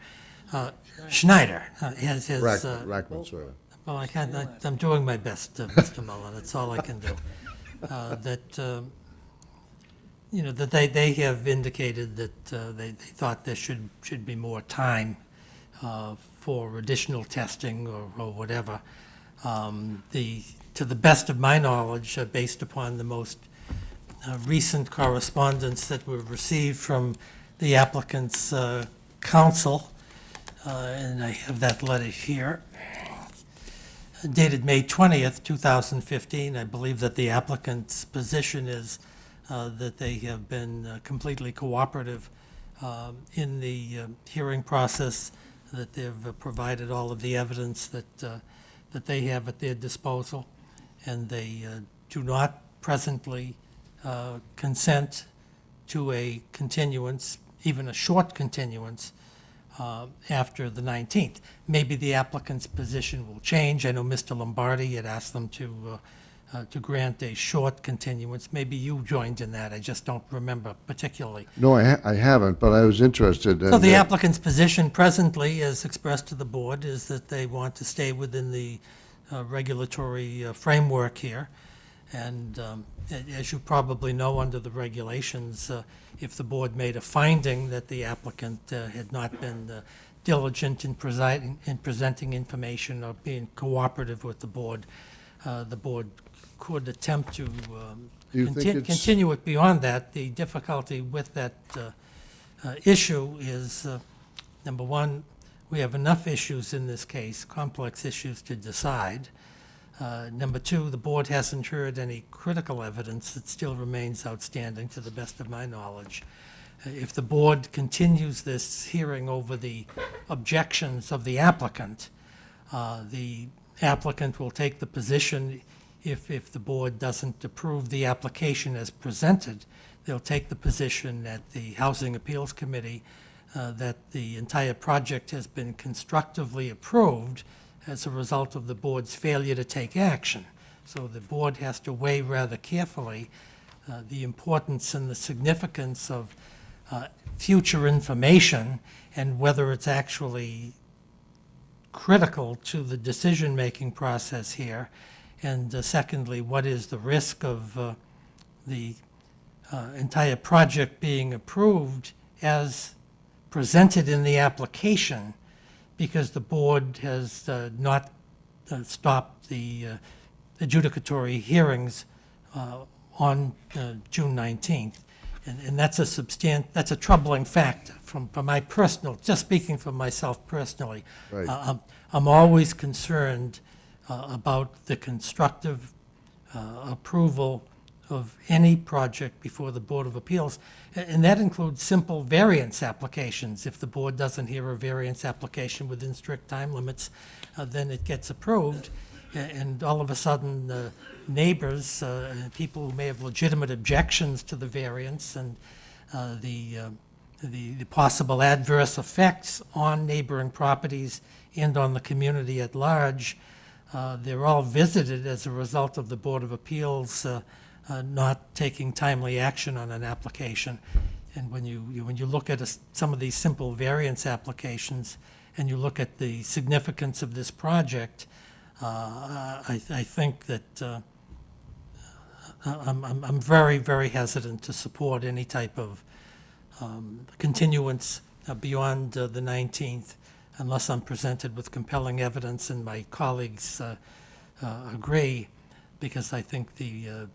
Schneider has his. Rackman, sorry. Well, I'm doing my best, Mr. Mullen. That's all I can do. That they have indicated that they thought there should be more time for additional testing or whatever. To the best of my knowledge, based upon the most recent correspondence that we've received from the applicant's counsel, and I have that letter here, dated May 20th, 2015. I believe that the applicant's position is that they have been completely cooperative in the hearing process, that they've provided all of the evidence that they have at their disposal, and they do not presently consent to a continuance, even a short continuance, after the 19th. Maybe the applicant's position will change. I know Mr. Lombardi had asked them to grant a short continuance. Maybe you joined in that. I just don't remember particularly. No, I haven't, but I was interested in. So the applicant's position presently, as expressed to the board, is that they want to stay within the regulatory framework here. And as you probably know, under the regulations, if the board made a finding that the applicant had not been diligent in presenting information or being cooperative with the board could attempt to continue it beyond that. The difficulty with that issue is, number one, we have enough issues in this case, complex issues to decide. Number two, the board hasn't heard any critical evidence that still remains outstanding, to the best of my knowledge. If the board continues this hearing over the objections of the applicant will take the position, if the board doesn't approve the application as presented, they'll take the position at the Housing Appeals Committee that the entire project has been constructively approved as a result of the board's failure to take action. So the board has to weigh rather carefully the importance and the significance of future information and whether it's actually critical to the decision-making process here. And secondly, what is the risk of the entire project being approved as presented in the application, because the board has not stopped the adjudicatory hearings on June 19th. And that's a troubling factor from my personal, just speaking for myself personally. Right. I'm always concerned about the constructive approval of any project before the Board of Appeals, and that includes simple variance applications. If the board doesn't hear a variance application within strict time limits, then it gets approved, and all of a sudden neighbors, people who may have legitimate objections to the variance and the possible adverse effects on neighboring properties and on the community at large, they're all visited as a result of the Board of Appeals not taking timely action on an application. And when you look at some of these simple variance applications and you look at the significance of this project, I think that I'm very, very hesitant to support any type of continuance beyond the 19th unless I'm presented with compelling evidence and my colleagues agree, because I think the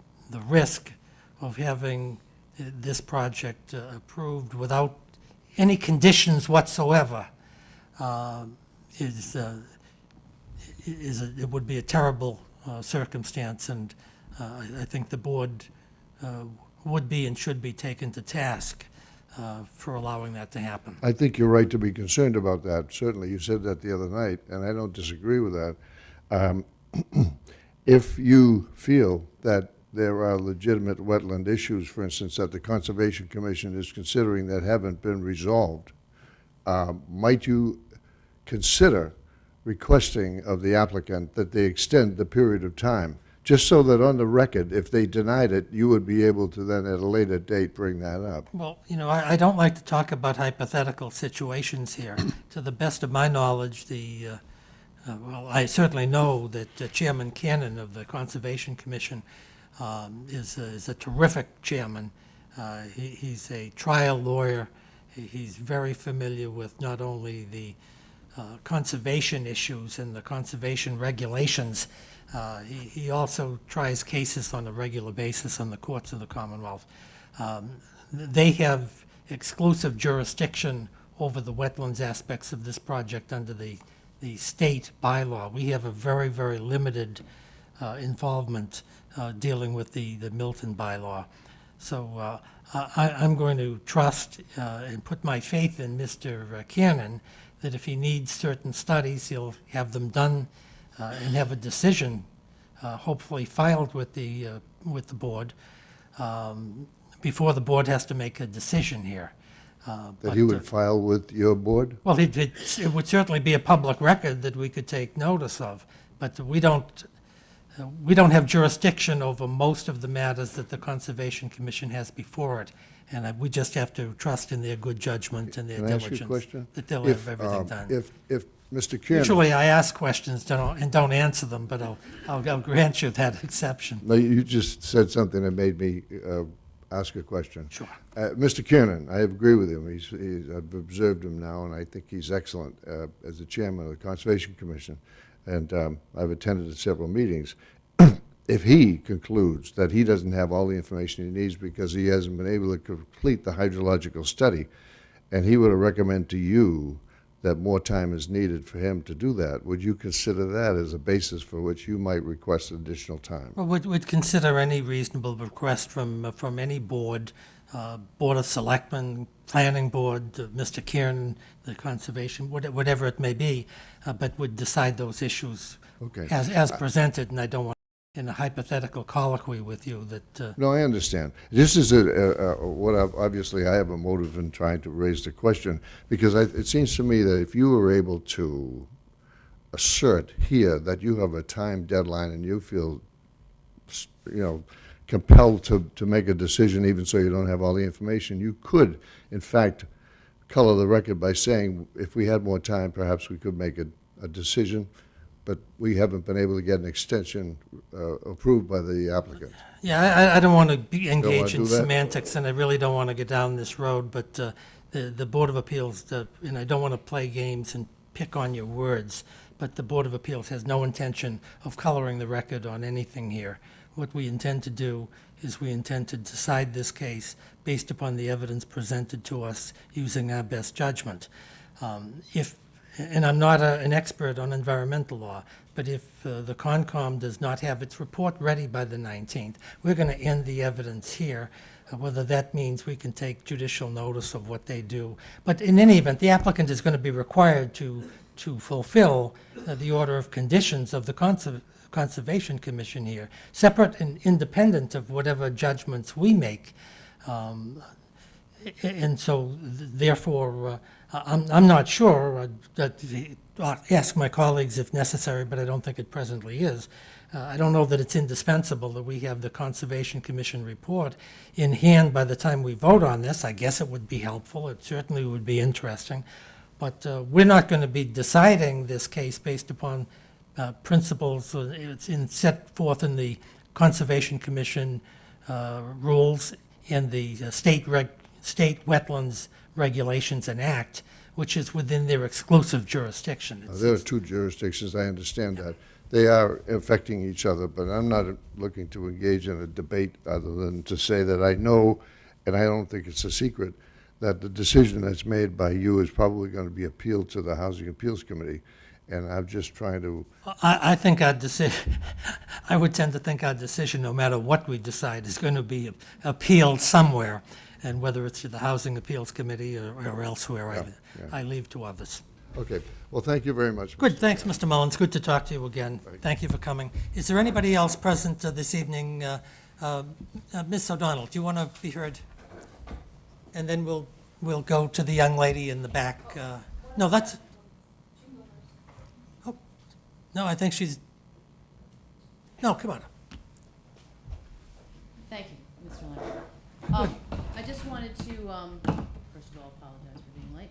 risk of having this project approved without any conditions whatsoever it would be a terrible circumstance, and I think the board would be and should be taken to task for allowing that to happen. I think you're right to be concerned about that. Certainly, you said that the other night, and I don't disagree with that. If you feel that there are legitimate wetland issues, for instance, that the Conservation Commission is considering that haven't been resolved, might you consider requesting of the applicant that they extend the period of time, just so that on the record, if they denied it, you would be able to then at a later date bring that up? Well, you know, I don't like to talk about hypothetical situations here. To the best of my knowledge, well, I certainly know that Chairman Cannon of the Conservation Commission is a terrific chairman. He's a trial lawyer. He's very familiar with not only the conservation issues and the conservation regulations. He also tries cases on a regular basis on the courts of the Commonwealth. They have exclusive jurisdiction over the wetlands aspects of this project under the state bylaw. We have a very, very limited involvement dealing with the Milton bylaw. So I'm going to trust and put my faith in Mr. Cannon that if he needs certain studies, he'll have them done and have a decision hopefully filed with the board before the board has to make a decision here. That he would file with your board? Well, it would certainly be a public record that we could take notice of, but we don't have jurisdiction over most of the matters that the Conservation Commission has before it, and we just have to trust in their good judgment and their Can I ask you a diligence question? that they'll have everything done. If Mr. Cannon... Usually I ask questions and don't answer them, but I'll grant you that exception. No, you just said something that made me ask a question. Sure. Mr. Kiernan, I agree with him. I've observed him now, and I think he's excellent as the chairman of the Conservation Commission, and I've attended several meetings. If he concludes that he doesn't have all the information he needs because he hasn't been able to complete the hydrological study, and he were to recommend to you that more time is needed for him to do that, would you consider that as a basis for which you might request additional time? Well, we'd consider any reasonable request from any board, Board of Selectmen, Planning Board, Mr. Kieran, the Conservation, whatever it may be, but would decide those issues as presented, and I don't want in a hypothetical colloquy with you that... No, I understand. This is obviously I have a motive in trying to raise the question, because it seems to me that if you were able to assert here that you have a time deadline and you feel, compelled to make a decision even so you don't have all the information, you could, in fact, color the record by saying if we had more time, perhaps we could make a decision, but we haven't been able to get an extension approved by the applicant. Yeah, I don't want to be engaged in semantics, and I really don't want to get down this road, but the Board of Appeals, and I don't want to play games and pick on your words, but the Board of Appeals has no intention of coloring the record on anything here. What we intend to do is we intend to decide this case based upon the evidence presented to us using our best judgment. And I'm not an expert on environmental law, but if the Concom does not have its report ready by the 19th, we're going to end the evidence here, whether that means we can take judicial notice of what they do. But in any event, the applicant is going to be required to fulfill the order of conditions of the Conservation Commission here, separate and independent of whatever judgments we make. And so, therefore, I'm not sure that I'll ask my colleagues if necessary, but I don't think it presently is. I don't know that it's indispensable that we have the Conservation Commission report in hand by the time we vote on this. I guess it would be helpful. It certainly would be interesting. But we're not going to be deciding this case based upon principles it's set forth in the Conservation Commission rules and the state wetlands regulations and act, which is within their exclusive jurisdiction. There are two jurisdictions, I understand that. They are affecting each other, but I'm not looking to engage in a debate other than to say that I know, and I don't think it's a secret, that the decision that's made by you is probably going to be appealed to the Housing Appeals Committee, and I'm just trying to... I think our decision, I would tend to think our decision, no matter what we decide, is going to be appealed somewhere. and whether it's to the Housing Appeals Committee or elsewhere, I leave to others. Okay, well, thank you very much. Good, thanks, Mr. Mullins. Good to talk to you again. Thank you for coming. Is there anybody else present this evening? Ms. O'Donnell, do you want to be heard? And then we'll go to the young lady in the back. No, that's... Oh, no, I think she's... No, come on. Thank you, Mr. Leonard. I just wanted to, first of all, apologize for being late.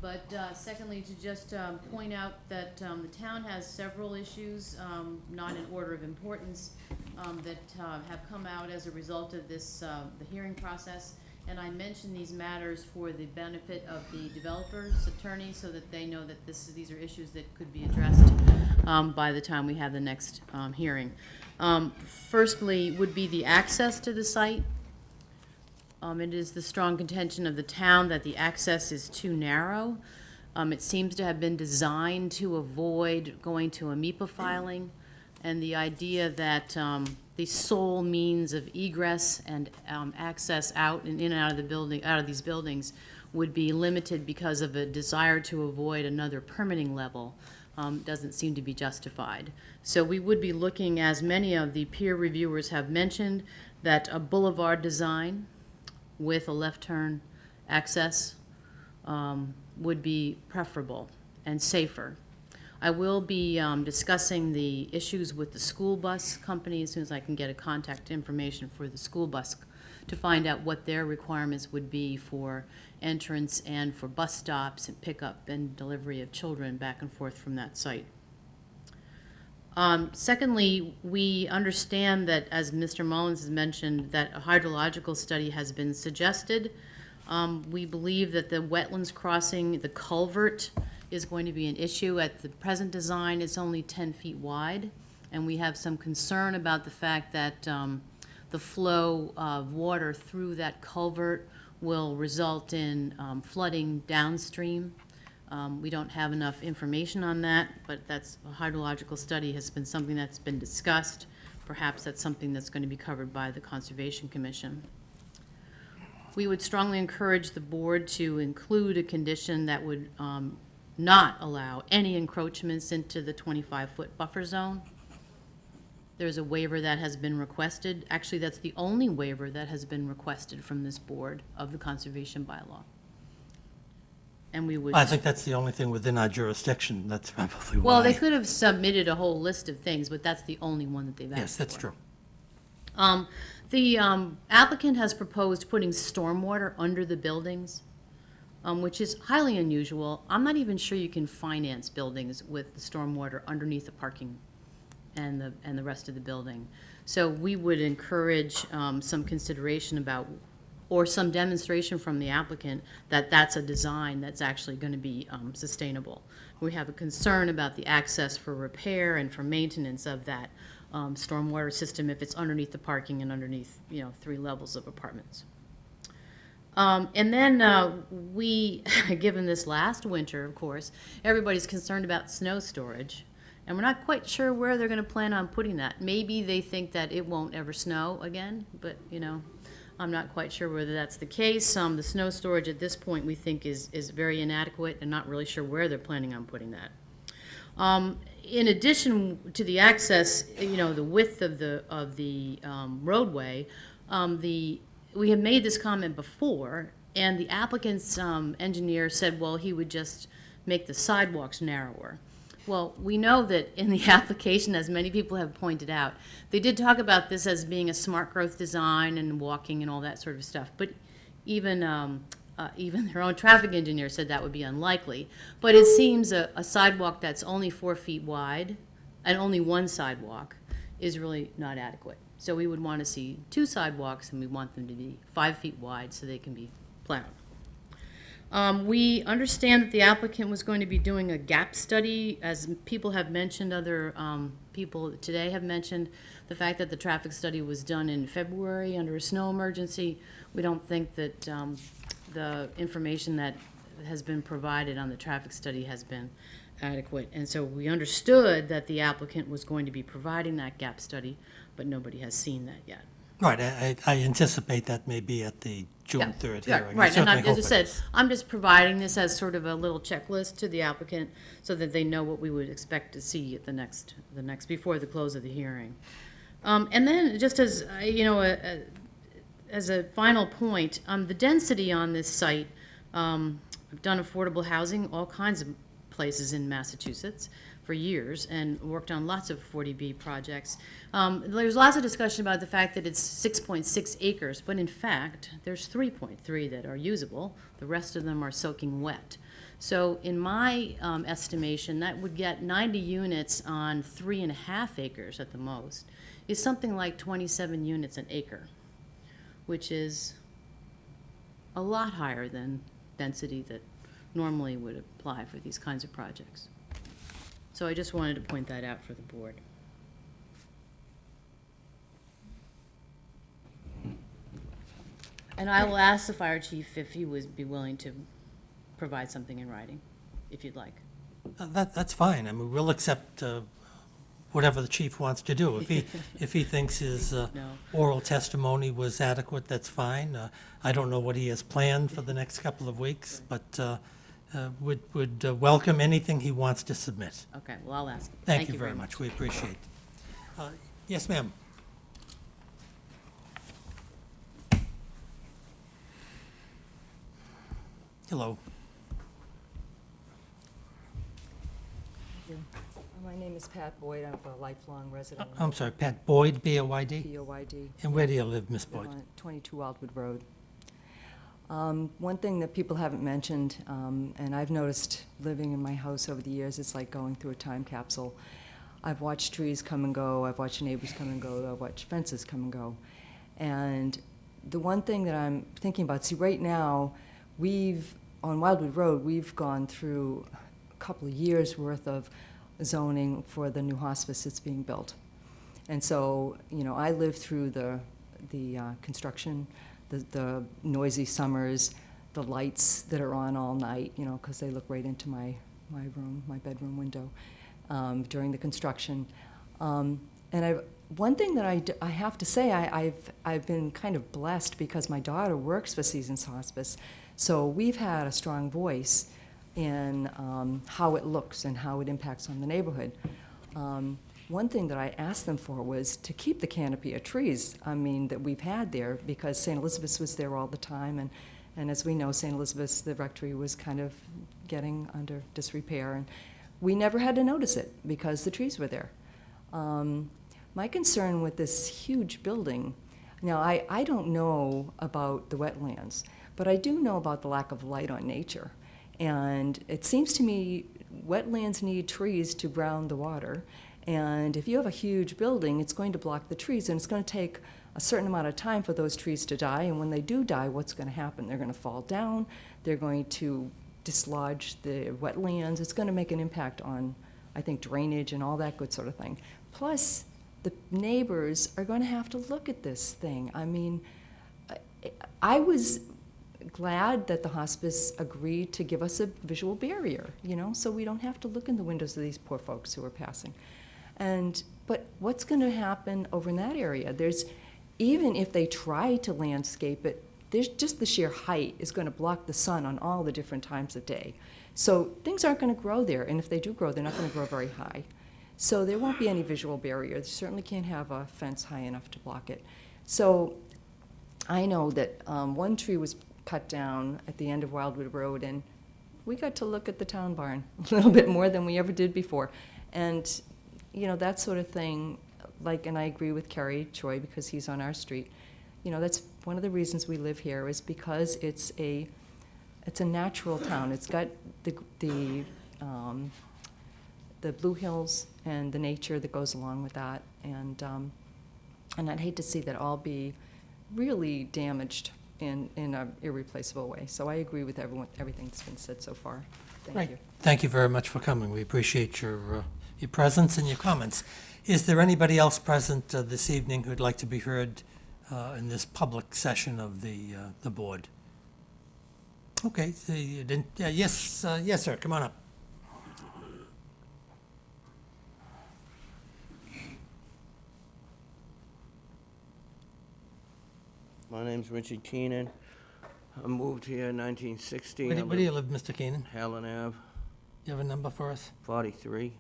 But secondly, to just point out that the town has several issues, not in order of importance, that have come out as a result of this, the hearing process. And I mention these matters for the benefit of the developer's attorney so that they know that these are issues that could be addressed by the time we have the next hearing. Firstly would be the access to the site. It is the strong contention of the town that the access is too narrow. It seems to have been designed to avoid going to a MEPA filing, and the idea that the sole means of egress and access out and in and out of the building, out of these buildings, would be limited because of a desire to avoid another permitting level doesn't seem to be justified. So we would be looking, as many of the peer reviewers have mentioned, that a boulevard design with a left turn access would be preferable and safer. I will be discussing the issues with the school bus company as soon as I can get a contact information for the school bus to find out what their requirements would be for entrance and for bus stops and pickup and delivery of children back and forth from that site. Secondly, we understand that, as Mr. Mullins has mentioned, that a hydrological study has been suggested. We believe that the wetlands crossing, the culvert, is going to be an issue. At the present design, it's only 10 feet wide, and we have some concern about the fact that the flow of water through that culvert will result in flooding downstream. We don't have enough information on that, but that's a hydrological study has been something that's been discussed. Perhaps that's something that's going to be covered by the Conservation Commission. We would strongly encourage the board to include a condition that would not allow any encroachments into the 25-foot buffer zone. There's a waiver that has been requested. Actually, that's the only waiver that has been requested from this board of the conservation bylaw. And we would... I think that's the only thing within our jurisdiction. That's probably why. Well, they could have submitted a whole list of things, but that's the only one that they've asked for. Yes, that's true. The applicant has proposed putting stormwater under the buildings, which is highly unusual. I'm not even sure you can finance buildings with the stormwater underneath the parking and the rest of the building. So we would encourage some consideration about, or some demonstration from the applicant that that's a design that's actually going to be sustainable. We have a concern about the access for repair and for maintenance of that stormwater system if it's underneath the parking and underneath, 3 levels of apartments. And then we, given this last winter, of course, everybody's concerned about snow storage. And we're not quite sure where they're going to plan on putting that. Maybe they think that it won't ever snow again, but, I'm not quite sure whether that's the case. The snow storage at this point we think is very inadequate, and not really sure where they're planning on putting that. In addition to the access, the width of the roadway, we have made this comment before, and the applicant's engineer said, well, he would just make the sidewalks narrower. Well, we know that in the application, as many people have pointed out, they did talk about this as being a smart growth design and walking and all that sort of stuff. But even their own traffic engineer said that would be unlikely. But it seems a sidewalk that's only 4 feet wide and only one sidewalk is really not adequate. So we would want to see 2 sidewalks, and we want them to be 5 feet wide so they can be plowed. We understand that the applicant was going to be doing a gap study. As people have mentioned, other people today have mentioned the fact that the traffic study was done in February under a snow emergency. We don't think that the information that has been provided on the traffic study has been adequate. And so we understood that the applicant was going to be providing that gap study, but nobody has seen that yet. Right, I anticipate that may be at the June Yeah, 3rd yeah, hearing. right, and certainly as hope I it said, is. I'm just providing this as sort of a little checklist to the applicant so that they know what we would expect to see at the next, before the close of the hearing. And then, just as, as a final point, the density on this site, I've done affordable housing, all kinds of places in Massachusetts for years, and worked on lots of 40B projects. There's lots of discussion about the fact that it's 6.6 acres, but in fact, there's 3.3 that are usable. The rest of them are soaking wet. So in my estimation, that would get 90 units on 3.5 acres at the most, is something like 27 units an acre, which is a lot higher than density that normally would apply for these kinds of projects. So I just wanted to point that out for the board. And I will ask the fire chief if he would be willing to provide something in writing, if you'd like. That's fine. I mean, we'll accept whatever the chief wants to do. If he thinks his oral testimony was adequate, that's fine. I don't know what he has planned for the next couple of weeks, but would welcome anything he wants to submit. Okay, well, I'll ask. Thank you very much. We appreciate it. Yes, ma'am. Hello. My name is Pat Boyd. I'm a lifelong resident. I'm sorry, Pat Boyd, B-O-Y-D? B-O-Y-D. And where do you live, Miss Boyd? 22 Wildwood Road. One thing that people haven't mentioned, and I've noticed living in my house over the years, it's like going through a time capsule. I've watched trees come and go. I've watched neighbors come and go. I've watched fences come and go. And the one thing that I'm thinking about, see, right now, on Wildwood Road, we've gone through a couple of years' worth of zoning for the new hospice that's being built. And so, I lived through the construction, the noisy summers, the lights that are on all night, because they look right into my room, my bedroom window, during the construction. And one thing that I have to say, I've been kind of blessed because my daughter works for Seasons Hospice, so we've had a strong voice in how it looks and how it impacts on the neighborhood. One thing that I asked them for was to keep the canopy of trees, that we've had there, because St. Elizabeth's was there all the time, and as we know, St. Elizabeth's, the rectory, was kind of getting under disrepair, and we never had to notice it because the trees were there. My concern with this huge building, now I don't know about the wetlands, but I do know about the lack of light on nature. And it seems to me wetlands need trees to ground the water. And if you have a huge building, it's going to block the trees, and it's going to take a certain amount of time for those trees to die. And when they do die, what's going to happen? They're going to fall down. They're going to dislodge the wetlands. It's going to make an impact on, I think, drainage and all that good sort of thing. Plus, the neighbors are going to have to look at this thing. I was glad that the hospice agreed to give us a visual barrier, so we don't have to look in the windows of these poor folks who are passing. But what's going to happen over in that area? Even if they try to landscape it, there's just the sheer height is going to block the sun on all the different times of day. So things aren't going to grow there, and if they do grow, they're not going to grow very high. So there won't be any visual barrier. You certainly can't have a fence high enough to block it. So I know that one tree was cut down at the end of Wildwood Road, and we got to look at the town barn a little bit more than we ever did before. And, that sort of thing, and I agree with Kerry Choi because he's on our street. That's one of the reasons we live here, is because it's a natural town. It's got the Blue Hills and the nature that goes along with that. And I'd hate to see that all be really damaged in an irreplaceable way. So I agree with everything that's been said so far. Thank you. Thank you very much for coming. We appreciate your presence and your comments. Is there anybody else present this evening who'd like to be heard in this public session of the board? Okay, so you didn't, yes, sir, come on up. My name's Richard Keenan. I moved here in 1960. Where do you live, Mr. Keenan? Helen Ave, You have a number for us? 43.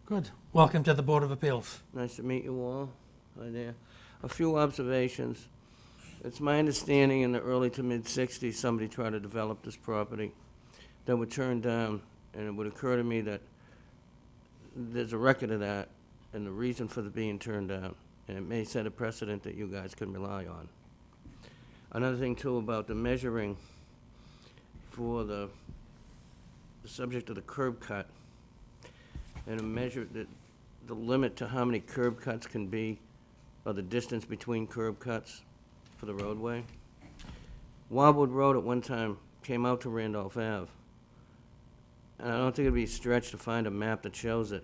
Good. Welcome to the Board of Appeals. Nice to meet you all. Hi there. A few observations. It's my understanding in the early to mid-60s, somebody tried to develop this property that would turn down, and it would occur to me that there's a record of that and the reason for the being turned down, and it may set a precedent that you guys can rely on. Another thing, too, about the measuring for the subject of the curb cut, and a measure that the limit to how many curb cuts can be, or the distance between curb cuts for the roadway. Wildwood Road at one time came out to Randolph Ave, and I don't think it'd be a stretch to find a map that shows it,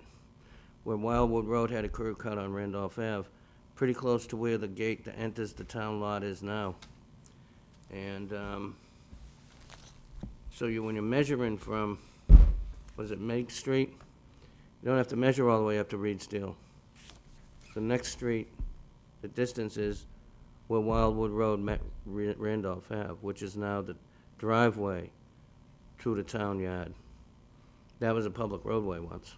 where Wildwood Road had a curb cut on Randolph Ave, pretty close to where the gate that enters the town lot is now. And so when you're measuring from, what is it, Meg Street, you don't have to measure all the way up to Reedsdale. The next street, the distance is where Wildwood Road met Randolph Ave, which is now the driveway to the town yard. That was a public roadway once.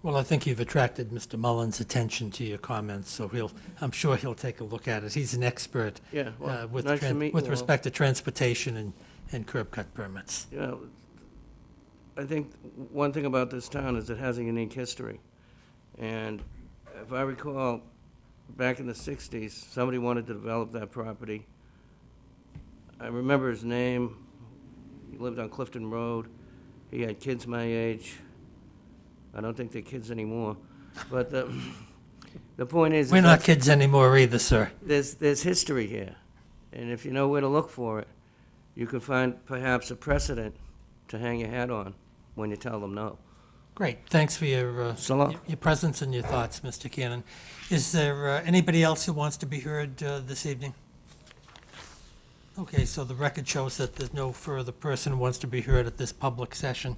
Well, I think you've attracted Mr. Mullen's attention to your comments, so I'm sure he'll take a look at it. He's an expert Yeah, well, with nice to meet you all. respect to transportation and curb cut permits. You know, I think one thing about this town is it has a unique history. And if I recall, back in the 60s, somebody wanted to develop that property. I remember his name. He lived on Clifton Road. He had kids my age. I don't think they're kids anymore. But the point is... We're not kids anymore either, sir. There's history here. And if you know where to look for it, you can find perhaps a precedent to hang your hat on when you tell them no. Great. Thanks for your presence and your thoughts, Mr. Cannon. Is there anybody else who wants to be heard this evening? Okay, so the record shows that there's no further person who wants to be heard at this public session.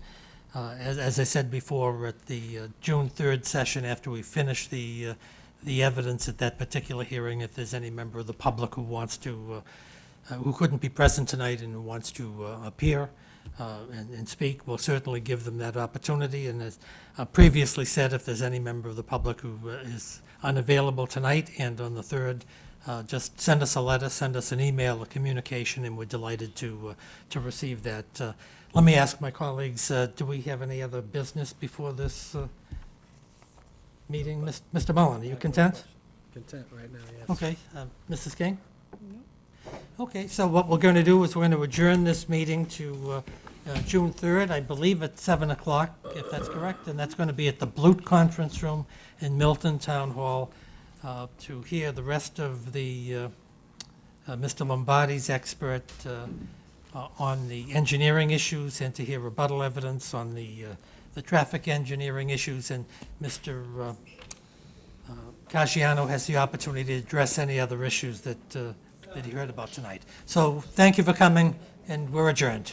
As I said before, at the June 3rd session, after we finish the evidence at that particular hearing, if there's any member of the public who wants to, who couldn't be present tonight and who wants to appear and speak, we'll certainly give them that opportunity. And as previously said, if there's any member of the public who is unavailable tonight and on the 3rd, just send us a letter, send us an email, a communication, and we're delighted to receive that. Let me ask my colleagues, do we have any other business before this meeting? Mr. Mullen, are you content? Content right now, yes. Okay. Mrs. King? Okay, so what we're going to do is we're going to adjourn this meeting to June 3rd, I believe at 7 o'clock, if that's correct, and that's going to be at the Blute Conference Room in Milton Town Hall to hear the rest of the Mr. Lombardi's expert on the engineering issues and to hear rebuttal evidence on the traffic engineering issues, and Mr. Casciano has the opportunity to address any other issues that he heard about tonight. So thank you for coming, and we're adjourned.